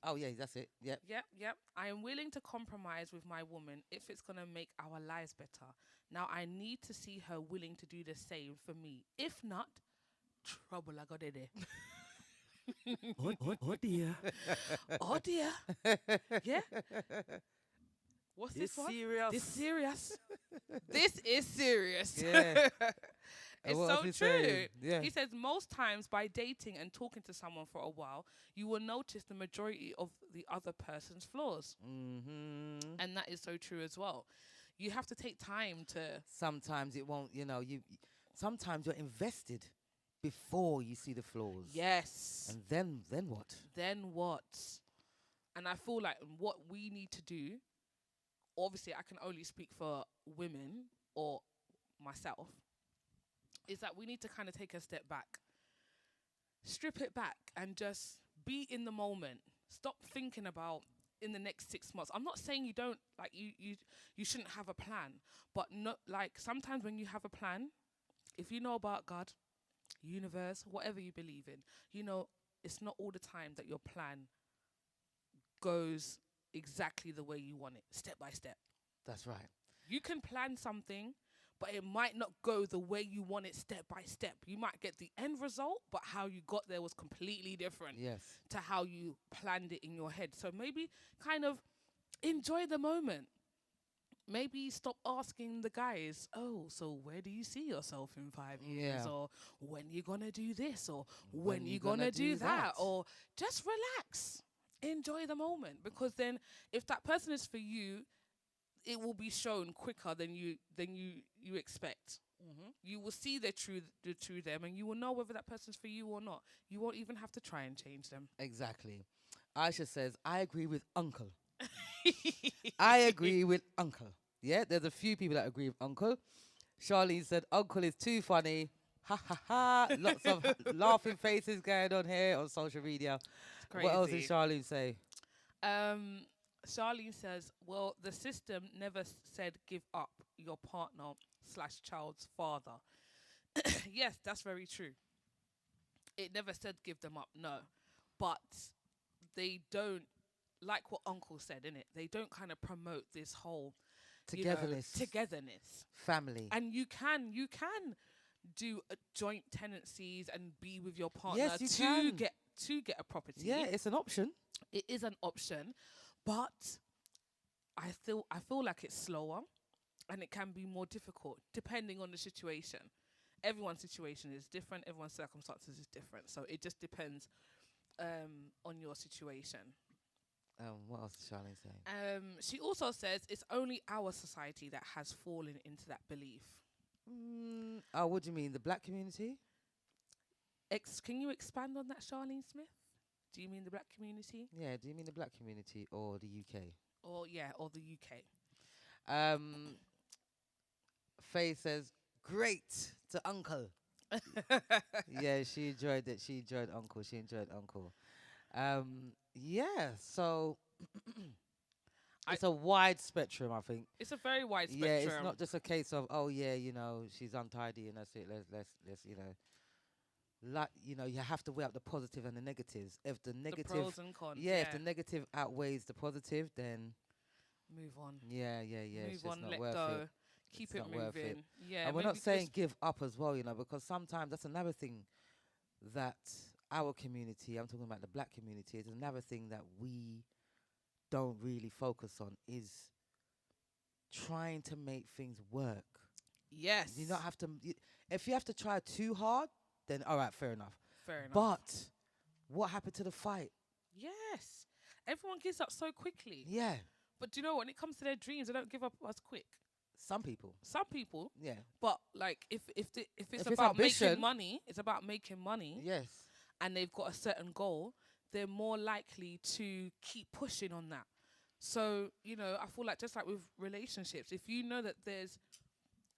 No, yeah, that's it. Yep. Yep. I am willing to compromise with my woman if it's going to make our lives better. Now I need to see her willing to do the same for me. If not, trouble I got in there. Oh dear. Oh dear. Yeah. What's this This one? serious. This serious. This is serious. Yeah. It's What so else he true. saying? Yeah. He says most times by dating and talking to someone for a while, you will notice the majority of the other person's flaws. Mm-hmm. And that is so true as well. You have to take time to Sometimes it won't, sometimes you're invested before you see the flaws. yes. And then what? Then what? And I feel like what we need to do, obviously I can only speak for women or myself, is that we need to kind of take a step back. Strip it back and just be in the moment. Stop thinking about in the next 6 months. I'm not saying you don't like you shouldn't have a plan, but not like sometimes when you have a plan, if you know about God, universe, whatever you believe in, it's not all the time that your plan goes exactly the way you want it, step by step. That's right. You can plan something, but it might not go the way you want it step by step. You might get the end result, but how you got there was completely different Yes. to how you planned it in your head. So maybe kind of enjoy the moment. Maybe stop asking the guys, oh, so where do you see yourself in 5 years? Yeah. Or when you gonna do this? Or when you gonna do that? Or just relax. Enjoy the moment. Because then if that person is for you, it will be shown quicker than you expect. Mm-hmm. You will see the true them, and you will know whether that person's for you or not. You won't even have to try and change them. Exactly. Aisha says, I agree with Uncle. I agree with Uncle. Yeah, there's a few people that agree with Uncle. Charlene said, Uncle is too funny. Ha ha ha. Lots of laughing faces going on here on social media. It's crazy. What else did Charlene say? Charlene says, well, the system never said give up your partner / child's father. Yes, that's very true. It never said give them up, no. But they don't, like what Uncle said, innit? They don't kind of promote this whole togetherness. Family. And you can do joint tenancies and be with your partner Yes, you can. get a property. Yeah, it's an option. It is an option, but I feel like it's slower and it can be more difficult depending on the situation. Everyone's situation is different, everyone's circumstances is different. So it just depends on your situation. What else is Charlene saying? She also says it's only our society that has fallen into that belief. Oh, what do you mean? The black community? Can you expand on that, Charlene Smith? Do you mean the black community? Yeah, do you mean the black community or the UK? Or the UK. Faye says, great to Uncle. Yeah, she enjoyed it. She enjoyed Uncle. Yeah, so it's a wide spectrum, I think. It's a very wide spectrum. Yeah, it's not just a case of, oh yeah, she's untidy and that's it. Let's you have to weigh up the positive and the negatives. If the negative, the pros and cons. if the negative outweighs the positive, then move on. Yeah. Move on. Not Let worth go. It. Keep it's it not worth moving. it. Yeah. And we're not saying give up as well, because sometimes that's another thing that our community, I'm talking about the black community, is another thing that we don't really focus on is trying to make things work. Yes. You don't have to. If you have to try too hard, then all right, fair enough. Fair enough. But what happened to the fight? Yes. Everyone gives up so quickly. Yeah. But do you know when it comes to their dreams, they don't give up as quick. Some people. Yeah. Yeah. But like if it's If about ambition, making money, it's about making money. Yes. And they've got a certain goal, they're more likely to keep pushing on that. So, I feel like just like with relationships, if you know that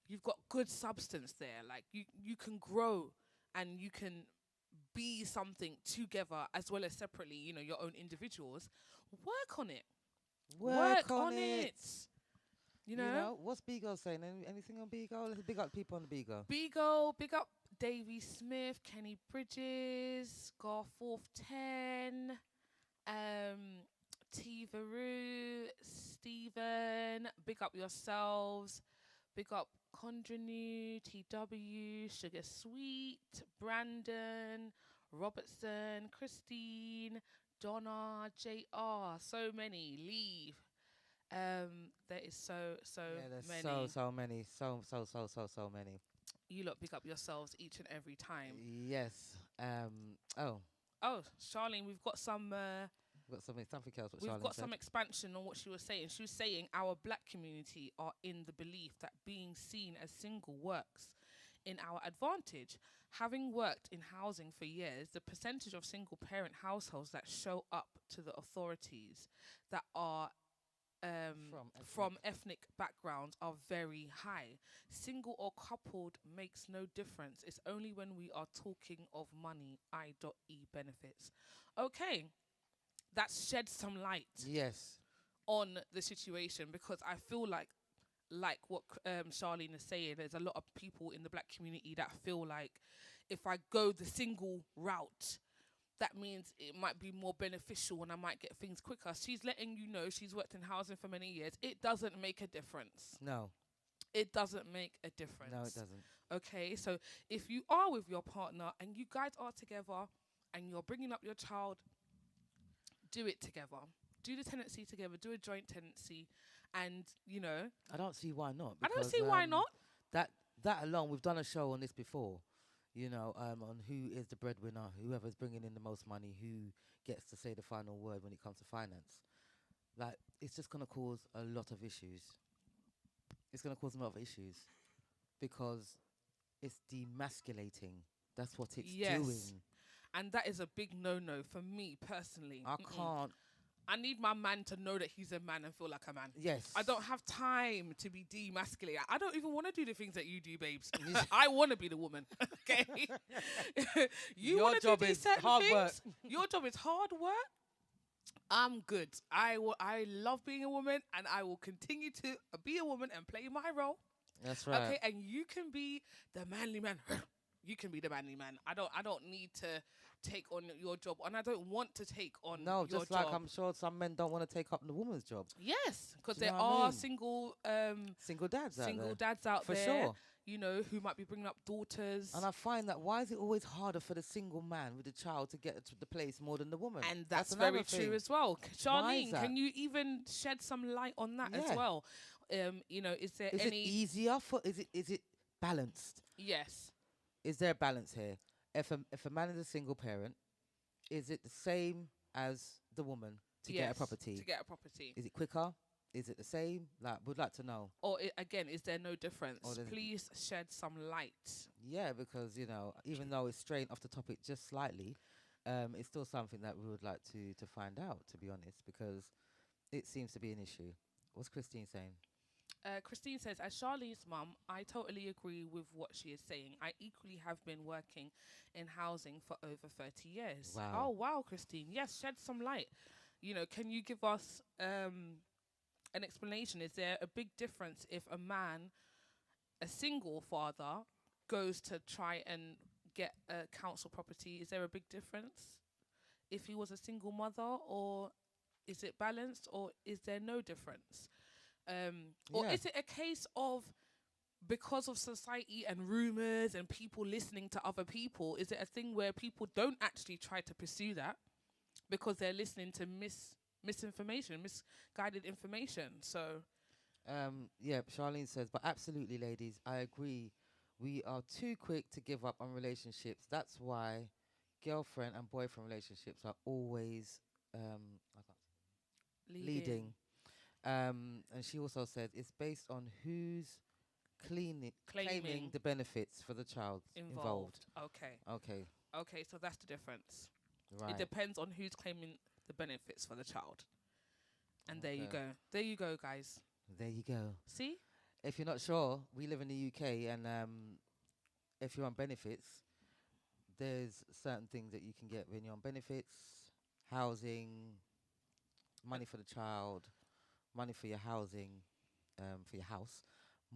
you've got good substance there, like you can grow and you can be something together as well as separately, your own individuals, work on it. Work on it. You know? What's B-Girl saying? Anything on B-Girl? Let's big up people on the B-Girl. B-Girl, big up Davy Smith, Kenny Bridges, Garforth 10, T. Varu, Stephen, big up yourselves, big up Condranu, TW, Sugar Sweet, Brandon, Robertson, Christine, Donna, JR, so many, Leave. There is so there's many. so many. So many. You lot big up yourselves each and every time. Yes. Oh, Charlene, we've got some. We've got something else. We've got some expansion on what she was saying. She was saying our black community are in the belief that being seen as single works in our advantage. Having worked in housing for years, the percentage of single parent households that show up to the authorities that are from ethnic backgrounds are very high. Single or coupled makes no difference. It's only when we are talking of money, I.E. benefits. Okay, that's shed some light. Yes. On the situation, because I feel like what Charlene is saying, there's a lot of people in the black community that feel like if I go the single route, that means it might be more beneficial and I might get things quicker. She's letting you know she's worked in housing for many years. It doesn't make a difference. No. It doesn't make a difference. No, it doesn't. Okay, so if you are with your partner and you guys are together and you're bringing up your child, do it together. Do the tenancy together. Do a joint tenancy. And, I don't see why not. I don't see why not. That alone, we've done a show on this before. On who is the breadwinner, whoever's bringing in the most money, who gets to say the final word when it comes to finance. Like, it's just going to cause a lot of issues. It's going to cause a lot of issues because it's demasculating. That's what it's doing. And that is a big no-no for me personally. I I need my man to know that he's a man and feel like a man. Yes. I don't have time to be demasculated. I don't even want to do the things that you do, babes. I want to be the woman. Okay. You Your want to do job these is certain hard things. work. Your job is hard work. I'm good. I love being a woman, and I will continue to be a woman and play my role. That's right. Okay, and you can be the manly man. You can be the manly man. I don't need to take on your job, and I don't want to take on No, your just like job. I'm sure some men don't want to take up the woman's job. Yes, because Do you there know what I are mean? single Single dads dads out For there, sure. you know, who might be bringing up daughters. And I find that why is it always harder for the single man with the child to get to the place more than the woman? And that's another very true thing. as well. Why is Charlene, that? can you even shed some light on that as Yeah. well? You know, is there Is it any? easier for? Is it balanced? Yes. Is there a balance here? If a man is a single parent, is it the same as the woman to get a Yes, property? To get a property. Is it quicker? Is it the same? Like, would like to know. Or again, is there no difference? Or there's- Please shed some light. Yeah, because even though it's straying off the topic just slightly, it's still something that we would like to find out. To be honest, because it seems to be an issue. What's Christine saying? Christine says, as Charlene's mum, I totally agree with what she is saying. I equally have been working in housing for over 30 years. Wow. Oh, wow, Christine. Yes, shed some light. You know, can you give us an explanation? Is there a big difference if a man, a single father, goes to try and get a council property? Is there a big difference if he was a single mother, or is it balanced, or is there no difference? Or Yeah. is it a case of, because of society and rumors and people listening to other people, is it a thing where people don't actually try to pursue that because they're listening to misinformation, misguided information? So Yeah, Charlene says, but absolutely, ladies, I agree. We are too quick to give up on relationships. That's why girlfriend and boyfriend relationships are always I can't- leading. And she also said it's based on who's claiming Claiming the benefits for the child involved. Okay. Okay, So that's the difference. right. It depends on who's claiming the benefits for the child. And there you Okay. go. There you go, guys. There you go. See? If you're not sure, we live in the UK, and if you're on benefits, there's certain things that you can get when you're on benefits: housing, money for the child, money for your housing, for your house,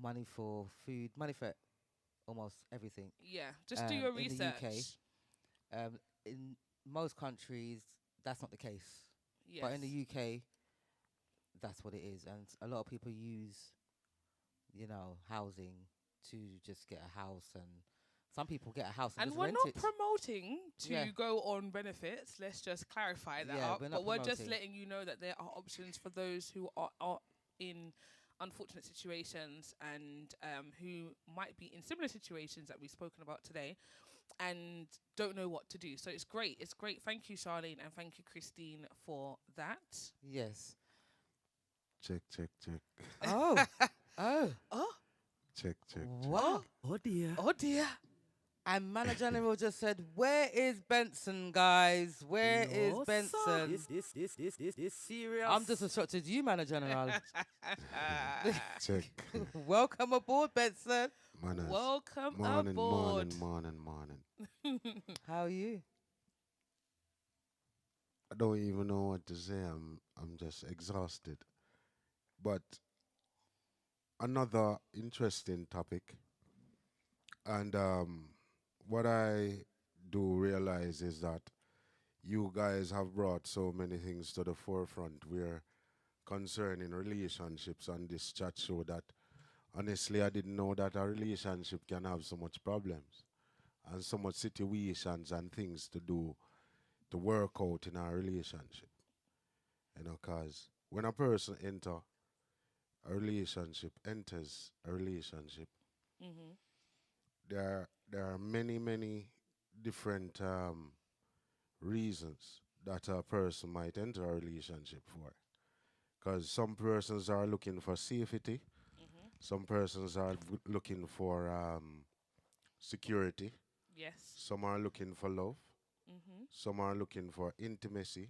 money for food, money for almost everything. Yeah. Just do your in the research. UK. In most countries, that's not the case. Yes. But in the UK, that's what it is. And a lot of people use, housing to just get a house. And some people get a house and And just we're rent not it. promoting to Yeah. go on benefits. Let's just clarify that Yeah, up. we're not But we're just promoting. letting you know that there are options for those who are in unfortunate situations and who might be in similar situations that we've spoken about today and don't know what to do. So it's great. It's great. Thank you, Charlene, and thank you, Christine, for that. Yes. Check. Oh. Oh. Check. Wow. Oh dear. Oh, dear. And Manager General just said, "Where is Benson, guys? Where is No, sir. Benson?" This serious. I'm just instructed you, Manager General. Check. Welcome aboard, Benson. Manners. Welcome Morning, aboard. morning. How are you? I don't even know what to say. I'm just exhausted. But another interesting topic. And what I do realize is that you guys have brought so many things to the forefront where concerning relationships on this chat show that honestly I didn't know that a relationship can have so much problems and so much situations and things to do to work out in a relationship. You know, cause when a person enters a relationship, Mm-hmm. there are many different reasons that a person might enter a relationship for. Because some persons are looking for safety, Mm-hmm. some persons are looking for security, Yes. some are looking for love, Mm-hmm. some are looking for intimacy,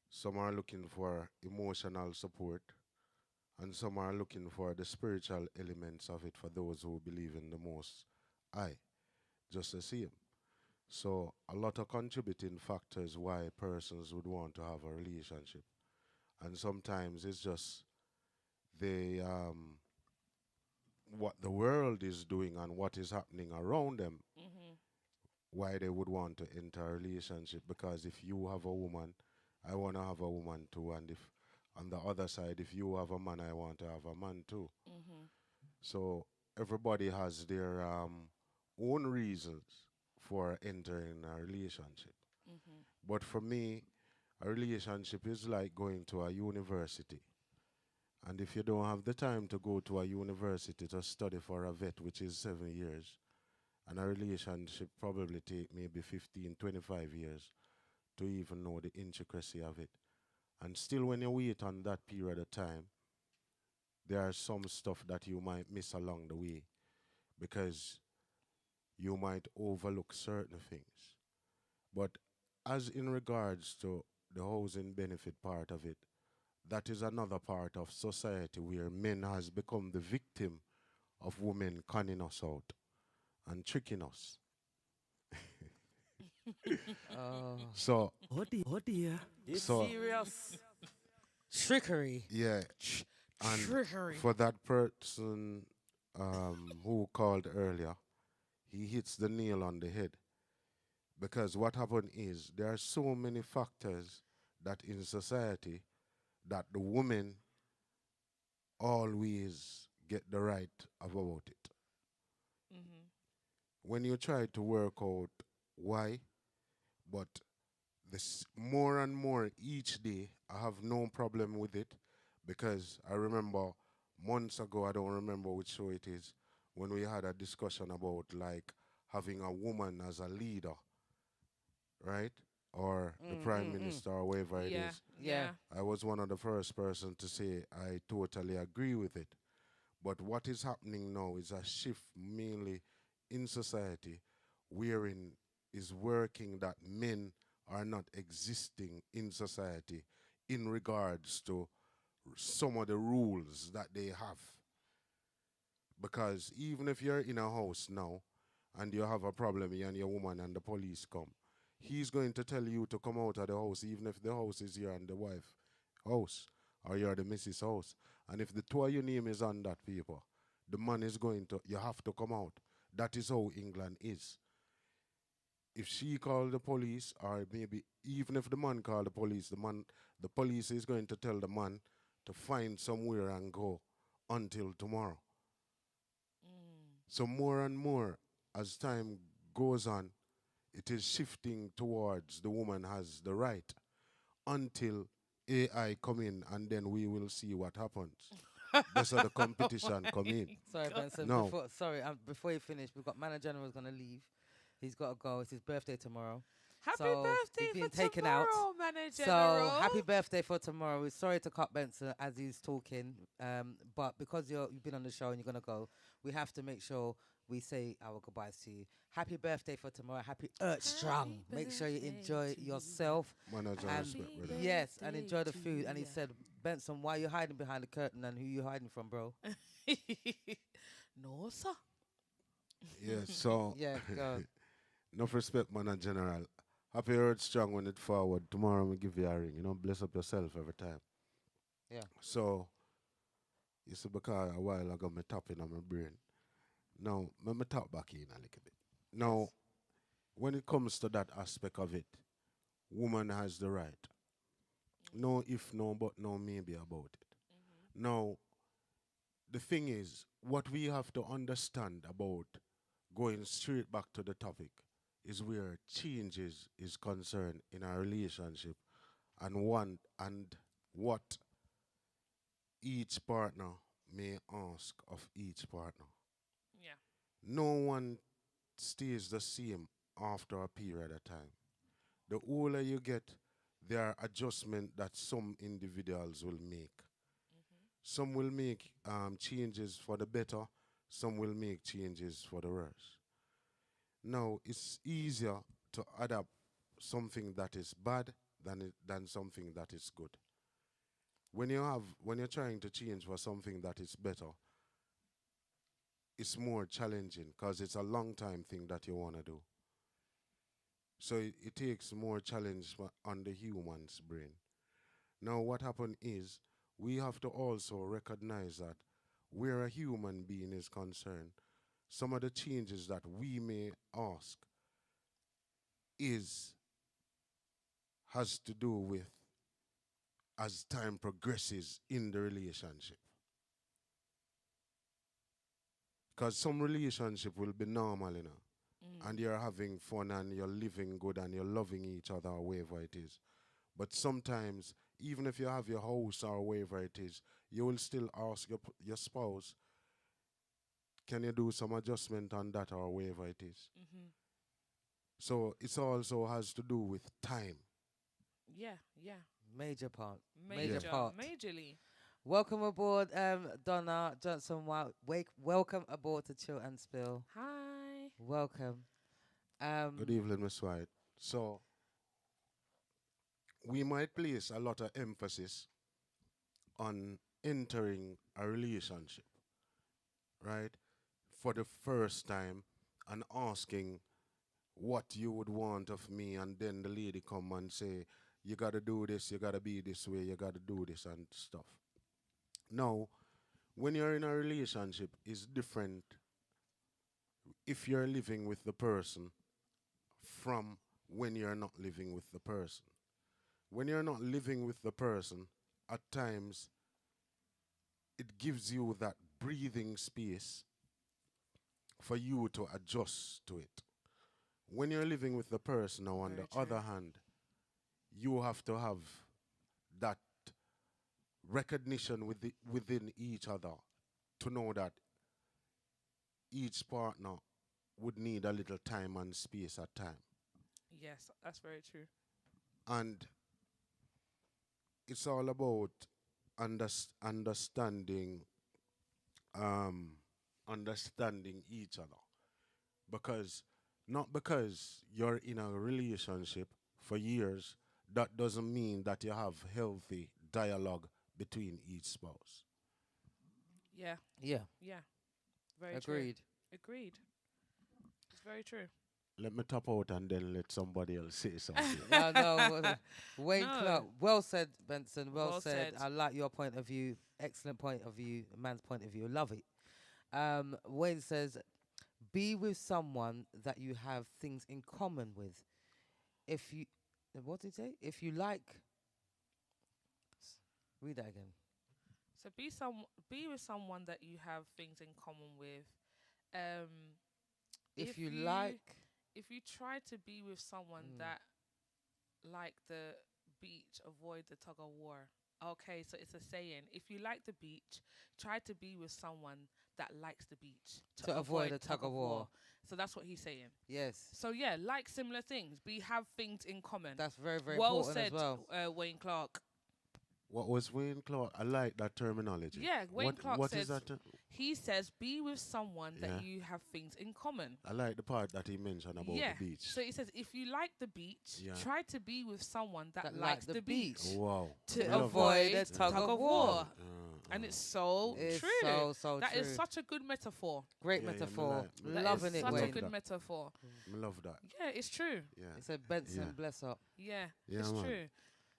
Some are looking for emotional support, and some are looking for the spiritual elements of it for those who believe in the Most High, just the same. So, a lot of contributing factors why persons would want to have a relationship. And sometimes it's just they what the world is doing and what is happening around them Mhm. why they would want to enter a relationship, because if you have a woman, I want to have a woman too, and if on the other side, if you have a man, I want to have a man too. Mhm. So everybody has their own reasons for entering a relationship. Mhm. But for me, a relationship is like going to a university. And if you don't have the time to go to a university to study for a vet, which is 7 years, and a relationship probably take maybe 15, 25 years to even know the intricacy of it. And still, when you wait on that period of time, there are some stuff that you might miss along the way because you might overlook certain things. But as in regards to the housing benefit part of it, that is another part of society where men has become the victim of women conning us out and tricking us. Oh, So, Oh dear. This so serious. trickery. yeah, and Trickery. for that person who called earlier, he hits the nail on the head. Because what happened is there are so many factors that in society that the women always get the right about it. Mhm. When you try to work out why, but this more and more each day, I have no problem with it because I remember months ago, I don't remember which show it is, when we had a discussion about like having a woman as a leader, right? Or the Mm, prime mm, mm. minister or whatever it Yeah. is. Yeah. Yeah. I was one of the first person to say I totally agree with it. But what is happening now is a shift mainly in society wherein is working that men are not existing in society in regards to some of the rules that they have. Because even if you're in a house now and you have a problem, you and your woman and the police come, he's going to tell you to come out of the house, even if the house is your and the wife house or you're the missus house. And if the two of your name is on that paper, the man is going to, you have to come out. That is how England is. If she called the police, or maybe even if the man called the police is going to tell the man to find somewhere and go until tomorrow. Mm. So more and more, as time goes on, it is shifting towards the woman has the right until AI come in, and then we will see what happens. That's how the Oh competition my come in. Sorry, God. Benson. No, Before you finish, we've got Manager General's gonna leave. He's got to go. It's his birthday tomorrow. Happy So he's birthday being for taken out. tomorrow, Manager So General. happy birthday for tomorrow. We're sorry to cut Benson as he's talking, but because you've been on the show and you're gonna go, we have to make sure we say our goodbyes to you. Happy birthday for tomorrow. Happy Earth Strong. Happy Make sure you birthday enjoy to yourself manager and respect, brother. yes, and birthday enjoy the to food. And he ya. said, Benson, why are you hiding behind the curtain and who you hiding from, bro? No, sir. Yeah, so Yeah, go. enough respect, man, and general. Happy Earth Strong when it forward. Tomorrow we give you a ring. Bless up yourself every time. Yeah. So, you see, because a while ago, me tapping on my brain. Now, me tap back in a little bit. Yes. Now, when it comes to that aspect of it, woman has the right. No if, no but, no maybe about it. Now, the thing is, what we have to understand about going straight back to the topic is where changes is concerned in our relationship and what each partner may ask of each partner. Yeah. No one stays the same after a period of time. The older you get, there are adjustments that some individuals will make. Some will make changes for the better, some will make changes for the worse. Now, it's easier to adapt something that is bad than something that is good. When you're trying to change for something that is better, it's more challenging because it's a long time thing that you want to do. So it takes more challenge on the human's brain. Now, what happened is we have to also recognize that where a human being is concerned, some of the changes that we may ask is has to do with as time progresses in the relationship. Because some relationship will be normal, and you're having fun and you're living good and you're loving each other or wherever it is. But sometimes, even if you have your house or wherever it is, you will still ask your spouse, can you do some adjustment on that or wherever it is? So it also has to do with time. Yeah, yeah. Major part. Major, part. majorly. Welcome aboard, Donna Johnson. Welcome aboard to Chill and Spill. Hi. Welcome. Good evening, Miss White. So we might place a lot of emphasis on entering a relationship, right? For the first time and asking what you would want of me, and then the lady come and say, you gotta do this, you gotta be this way, you gotta do this and stuff. Now, when you're in a relationship, it's different if you're living with the person from when you're not living with the person. When you're not living with the person, at times it gives you that breathing space for you to adjust to it. When you're living with the person, now on Very the true. other hand, you have to have that recognition within each other to know that each partner would need a little time and space at time. Yes, that's very true. And it's all about understanding understanding each other. Because not because you're in a relationship for years, that doesn't mean that you have healthy dialogue between each spouse. Yeah, Yeah, yeah. Very agreed. true. Agreed. It's very true. Let me top out and then let somebody else say something. No, Wayne No. Clark. Well said, Benson. Well, Well said. said. I like your point of view. Excellent point of view. A man's point of view. Love it. Wayne says, be with someone that you have things in common with. If you, what did he say? If you like, read that again. So be with someone that you have things in common with. If, If you, you- like, If you try to be with someone that like the beach, avoid the tug of war. Okay, so it's a saying. If you like the beach, try to be with someone that likes the beach To avoid a tug of war. So that's what he's saying. yes, So yeah, like similar things. We have things in common. that's very, very well important said, as well. Wayne Clark. What was Wayne Clark? I like that terminology. Yeah, Wayne Clark what says is that? he says be with someone Yeah. that you have things in common. I like the part that he mentioned about yeah. the beach. So he says if you like the beach, Yeah. try to be with someone that, That likes like the beach. Wow. To I love avoid a the tug tug of of war. war. And it's so It's true. so That true. is such a good metaphor. Great Yeah, yeah, metaphor. me That Loving is it, such Wayne. a good that. metaphor. I love that. Yeah, it's true. Yeah. It's a Benson, Yeah. bless up. Yeah, Yeah, it's man. true.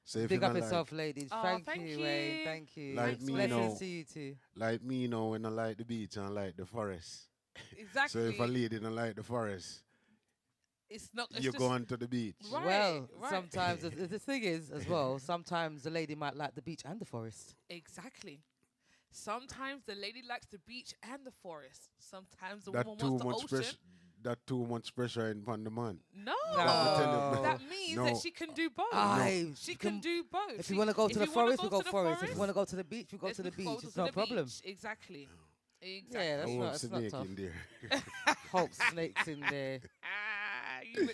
So if Big you up not yourself, ladies. Oh, thank thank you, Wayne. you. Thank you. Like Thanks, me, Wayne. Blessings know, to you too. like me, when I like the beach and I like the forest. Exactly. So if a lady don't like the forest, it's not. It's you just, go on to the beach. Right, well, right. sometimes the thing is as well. Sometimes the lady might like the beach and the forest. Exactly. Sometimes the lady likes the beach and the forest. Sometimes the That woman too wants the much ocean. pressure. That too much pressure in upon the man. No, No. tell you- that means No. that she can do both. Aye, She you can can- do both. If She- you want to go to the you wanna forest, we go to the forest. If you want to go to the beach, we go let's to the go beach. to It's no the problem. beach. Exactly. Yeah, Exactly. that's I not- want that's snake tough. in there. Hope snakes in there.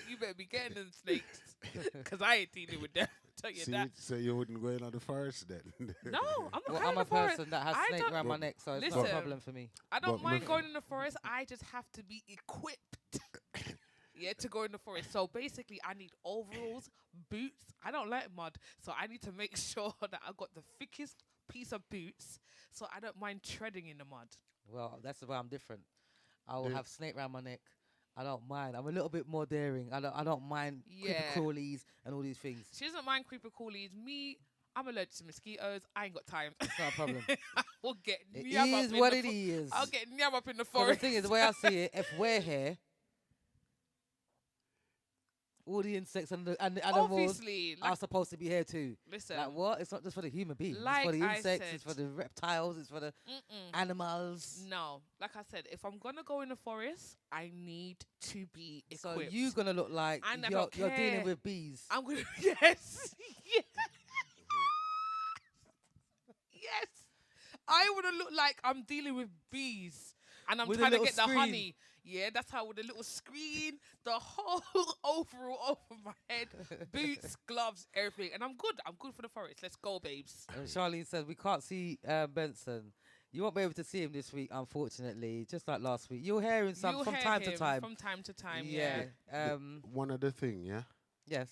You better be getting them snakes, because I ain't dealing with them. Tell you See, that. so you wouldn't go into the forest then? No, I'm not Well, going I'm in a the forest. person that has I snake don't- around my But neck, so it's not a listen. problem for me. I don't But mind my- going in the forest. I just have to be equipped. Yeah, to go in the forest. So basically, I need overalls, boots. I don't like mud, so I need to make sure that I got the thickest piece of boots, so I don't mind treading in the mud. Well, that's why I'm different. I will The- have snake round my neck. I don't mind. I'm a little bit more daring. I don't mind creeper Yeah. crawlies and all these things. She doesn't mind creeper crawlies. Me, I'm allergic to mosquitoes. I ain't got time. It's not a problem. I will get It nyam up is in what the it is. I'll get nyam up in the But the forest. thing is, the way I see it, if we're here, all the insects and the animals Obviously, are like, supposed to be here too. listen, Like what? It's not just for the human beings. Like it's for the I insects. It's said- for the reptiles. It's for the animals. no, like I said, if I'm gonna go in the forest, I need to be So equipped. you're gonna look like And I you're, don't you're dealing care. with bees. I'm gonna yes, yes, yes. I wanna look like I'm dealing with bees, and I'm With a trying to little get the screen. honey. Yeah, that's how with a little screen, the whole overall over my head, boots, gloves, everything, and I'm good. I'm good for the forest. Let's go, babes. And Charlene says we can't see Benson. You won't be able to see him this week, unfortunately. Just like last week, you'll hear him You'll from hear time to him time. From time to time, yeah. One other thing, yeah? Yes.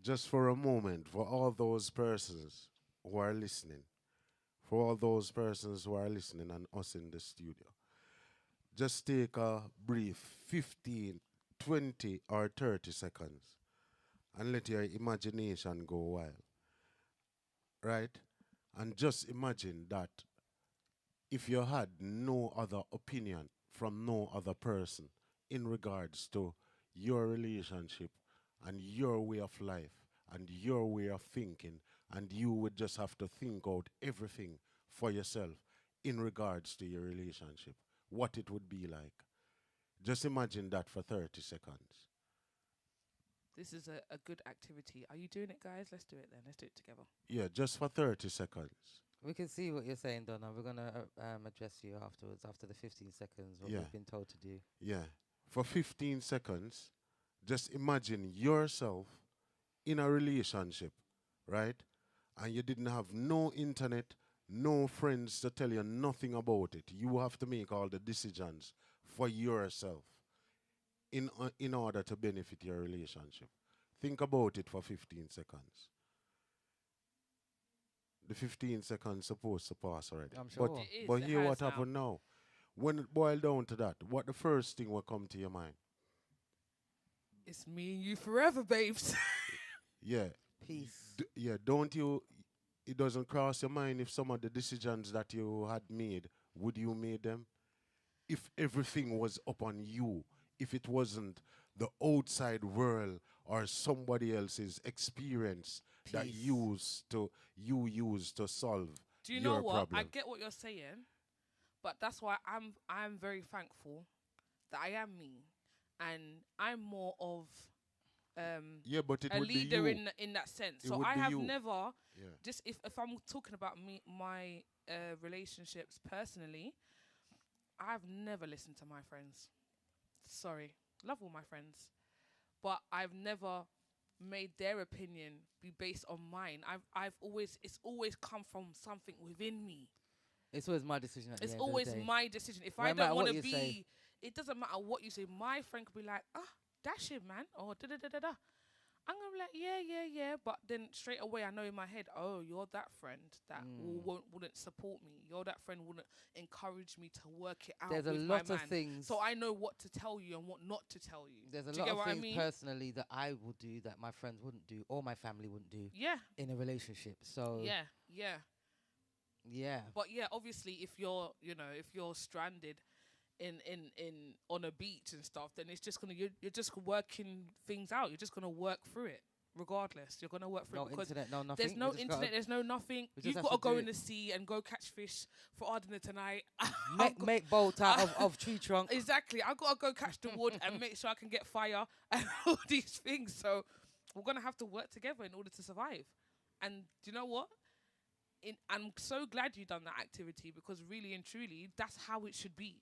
Just for a moment, for all those persons who are listening, for all those persons who are listening and us in the studio, just take a brief 15, 20, or 30 seconds and let your imagination go wild. Right? And just imagine that if you had no other opinion from no other person in regards to your relationship and your way of life and your way of thinking, and you would just have to think out everything for yourself in regards to your relationship, what it would be like. Just imagine that for 30 seconds. This is a good activity. Are you doing it, guys? Let's do it then. Let's do it together. Yeah, just for 30 seconds. We can see what you're saying, Donna. We're gonna address you afterwards, after the 15 seconds, what Yeah. we've been told to do. Yeah. For 15 seconds, just imagine yourself in a relationship, right? And you didn't have no internet, no friends to tell you nothing about it. You have to make all the decisions for yourself in order to benefit your relationship. Think about it for 15 seconds. The 15 seconds supposed to pass already. I'm sure. It is, But it hear has what now. happened now. When it boiled down to that, what the first thing will come to your mind? It's me and you forever, babes. Yeah. Peace. Yeah, don't you, it doesn't cross your mind if some of the decisions that you had made, would you made them? If everything was up on you, if it wasn't the outside world or somebody else's experience that Peace. you used to solve Do you your know what? problem. I get what you're saying, but that's why I'm very thankful that I am me, and I'm more of Yeah, but it a would be leader you. in that sense. It So would I be have you. never Yeah. just if I'm talking about my relationships personally, I've never listened to my friends. Sorry, love all my friends, but I've never made their opinion be based on mine. It's always come from something within me. It's always my decision. At It's the end always of the day. my decision. If No I matter don't what want to you be, say. it doesn't matter what you say. My friend could be like, dash it, man, or da da da da da. I'm gonna be like, yeah. But then straight away, I know in my head, oh, you're that friend that wouldn't support me. You're that friend wouldn't encourage me to work it out. There's a with lot my of man. things. So I know what to tell you and what not to tell you. There's a Do you lot get of what things I mean? personally that I will do that my friends wouldn't do or my family wouldn't do Yeah, in a relationship. So yeah. yeah. But yeah, obviously, if you're stranded in on a beach and stuff, then it's just you're just working things out. You're just gonna work through it, regardless. You're gonna work through No it because internet, no nothing. there's no We just internet, gotta there's no nothing. we just You've have got to to go do in it. the sea and go catch fish for our dinner tonight. make bolt out of tree trunk. Exactly. I've got to go catch the wood and make sure I can get fire and all these things. So we're gonna have to work together in order to survive. And do you know what? I'm so glad you've done that activity because really and truly, that's how it should be.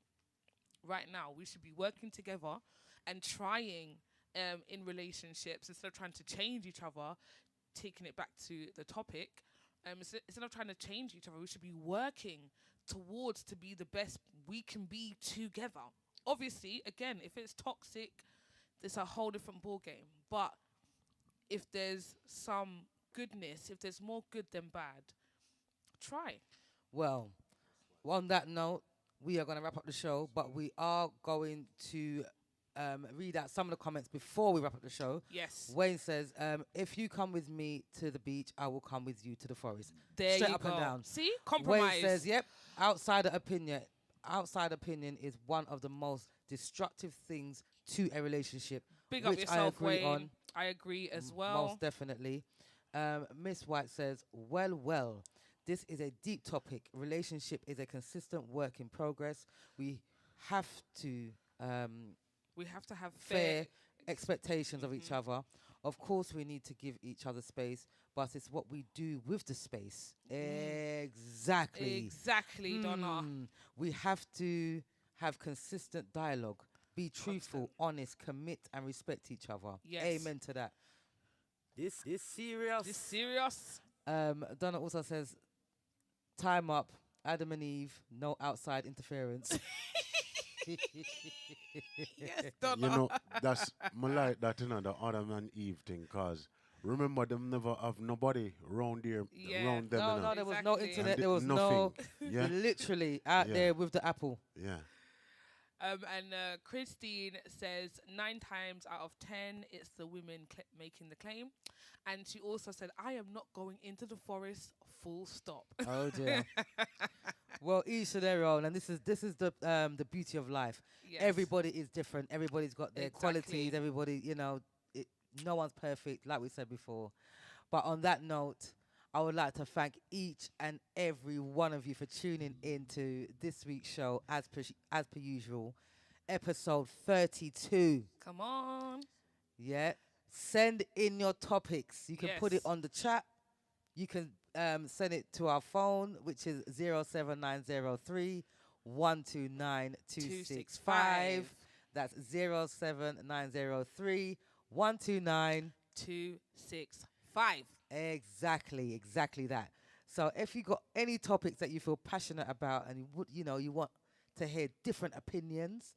Right now, we should be working together and trying in relationships instead of trying to change each other. Taking it back to the topic, instead of trying to change each other, we should be working towards to be the best we can be together. Obviously, again, if it's toxic, it's a whole different ball game. But if there's some goodness, if there's more good than bad, try. Well, on that note, we are going to wrap up the show, but we are going to read out some of the comments before we wrap up the show. Yes. Wayne says, if you come with me to the beach, I will come with you to the forest. There Straight you up go. and down. See? Compromise. Wayne says, yep, outsider opinion. Outside opinion is one of the most destructive things to a relationship. Big up which yourself, I agree Wayne. on. I agree as well. Most definitely. Miss White says, well, this is a deep topic. Relationship is a consistent work in progress. We have to We have to have fair expectations of each other. Of course, we need to give each other space, but it's what we do with the space. Exactly. Exactly, Donna. We have to have consistent dialogue. Be truthful, honest, commit, and respect each other. Yes. Amen to that. This serious. This serious? Donna also says, time up, Adam and Eve, no outside interference. Yes, Donna. You know, that's me like that, you know, the Adam and Eve thing, cause remember them never have nobody round there, Yeah. round them, No, you know. no, there was no Exactly. internet. And There was no, nothing. Yeah, literally out Yeah. there with the apple. yeah. And Christine says 9 times out of 10 it's the women making the claim, and she also said, "I am not going into the forest." Full stop. Oh dear. Well, each to their own, and this is the beauty of life. Yes. Everybody is different. Everybody's got their Exactly. qualities. Everybody, no one's perfect, like we said before. But on that note, I would like to thank each and every one of you for tuning in to this week's show, as per usual, episode 32. Come on. Yeah. Send in your topics. You can put it Yes. on the chat. You can send it to our phone, which is 07903 129 265. That's 07903 129. 265. Exactly that. So if you got any topics that you feel passionate about and you want to hear different opinions,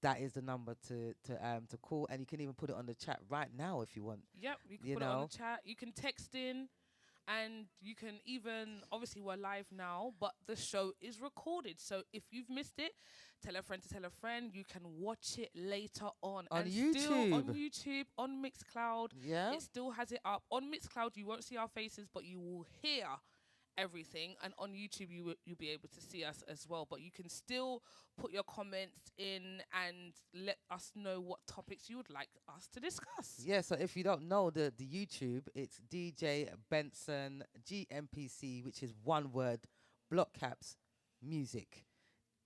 that is the number to call, and you can even put it on the chat right now if you want. Yep, you can You put it on know. the chat. You can text in, and you can even, obviously we're live now, but the show is recorded. So if you've missed it, tell a friend to tell a friend. You can watch it later on. On and Still on YouTube. YouTube, on Mixcloud. Yeah. It still has it up. On Mixcloud, you won't see our faces, but you will hear everything. And on YouTube, you'll be able to see us as well. But you can still put your comments in and let us know what topics you would like us to discuss. Yeah, so if you don't know the YouTube, it's DJ Benson GMPC, which is one word, block caps, music.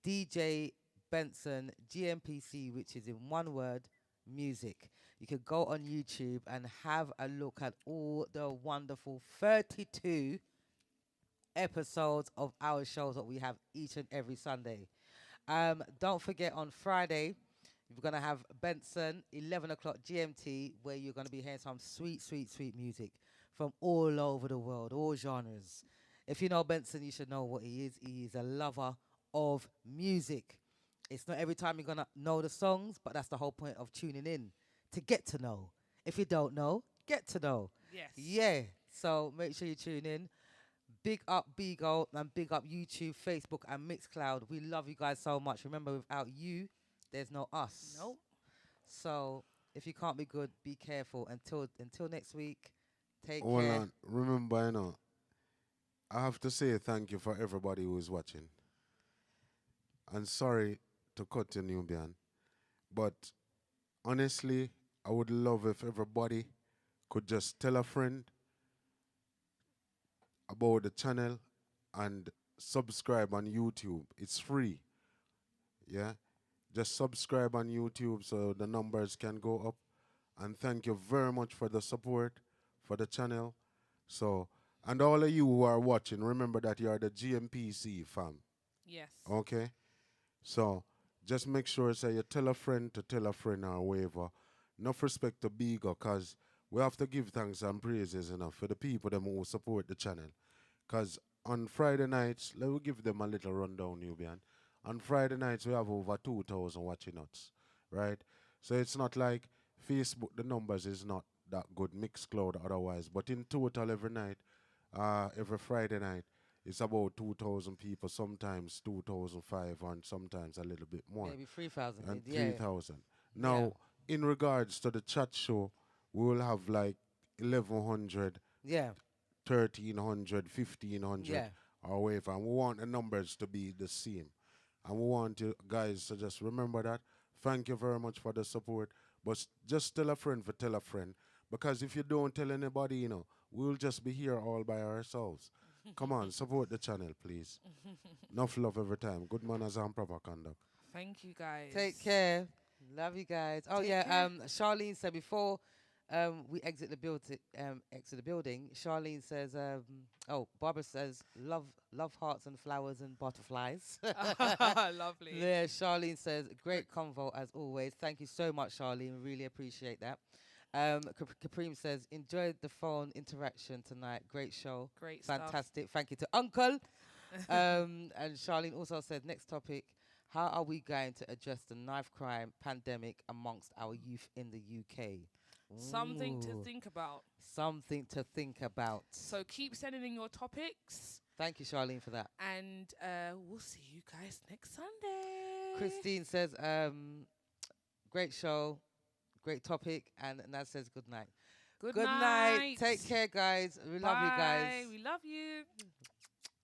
DJ Benson GMPC, which is in one word, music. You can go on YouTube and have a look at all the wonderful 32 episodes of our shows that we have each and every Sunday. Don't forget, on Friday, we're going to have Benson, 11 o'clock GMT, where you're going to be hearing some sweet, sweet, sweet music from all over the world, all genres. If you know Benson, you should know what he is. He is a lover of music. It's not every time you're going to know the songs, but that's the whole point of tuning in, to get to know. If you don't know, get to know. Yes. Yeah, so make sure you tune in. Big up Bigo and big up YouTube, Facebook, and Mixcloud. We love you guys so much. Remember, without you, there's no us. Nope. So if you can't be good, be careful. Until next week, take Hold care. on. Remember, I have to say thank you for everybody who is watching. And sorry to cut you, Nubian, but honestly, I would love if everybody could just tell a friend about the channel and subscribe on YouTube. It's free. Yeah? Just subscribe on YouTube so the numbers can go up. And thank you very much for the support for the channel. So, and all of you who are watching, remember that you are the GMPC fam. Yes. Okay? So, just make sure say you tell a friend to tell a friend or whatever. Enough respect to Bigo, because we have to give thanks and praises enough for the people them who support the channel. Because on Friday nights, let me give them a little rundown, Nubian. On Friday nights, we have over 2,000 watching us, right? So it's not like Facebook, the numbers is not that good, Mixcloud otherwise. But in total, every night, every Friday night, it's about 2,000 people, sometimes 2,005, and sometimes a little bit more, Maybe 3,000. and Yeah. 3,000. Now, in regards to the chat show, we will have like 1,100, Yeah. 1,300, 1,500, Yeah. or whatever. And we want the numbers to be the same. And we want you guys to just remember that. Thank you very much for the support. But just tell a friend for tell a friend. Because if you don't tell anybody, we'll just be here all by ourselves. Come on, support the channel, please. Enough love every time. Good manners and proper conduct. Thank you guys. Take care. Love you guys. Oh Take yeah. care. Charlene said before we exit the building. Charlene says, Barbara says, love hearts and flowers and butterflies. Lovely. Yeah, Charlene says, great convo as always. Thank you so much, Charlene. Really appreciate that. Kapreem says, enjoyed the phone interaction tonight. Great show. Great stuff. Fantastic. Thank you to Uncle. And Charlene also said, next topic, how are we going to address the knife crime pandemic amongst our youth in the UK? Something to Ooh, think about. something to think about. So keep sending in your topics, Thank you, Charlene, for that. and we'll see you guys next Sunday. Christine says, great show, great topic. And Naz says, good night. Good night. night. Take care, guys. We love you guys. Bye. We love you.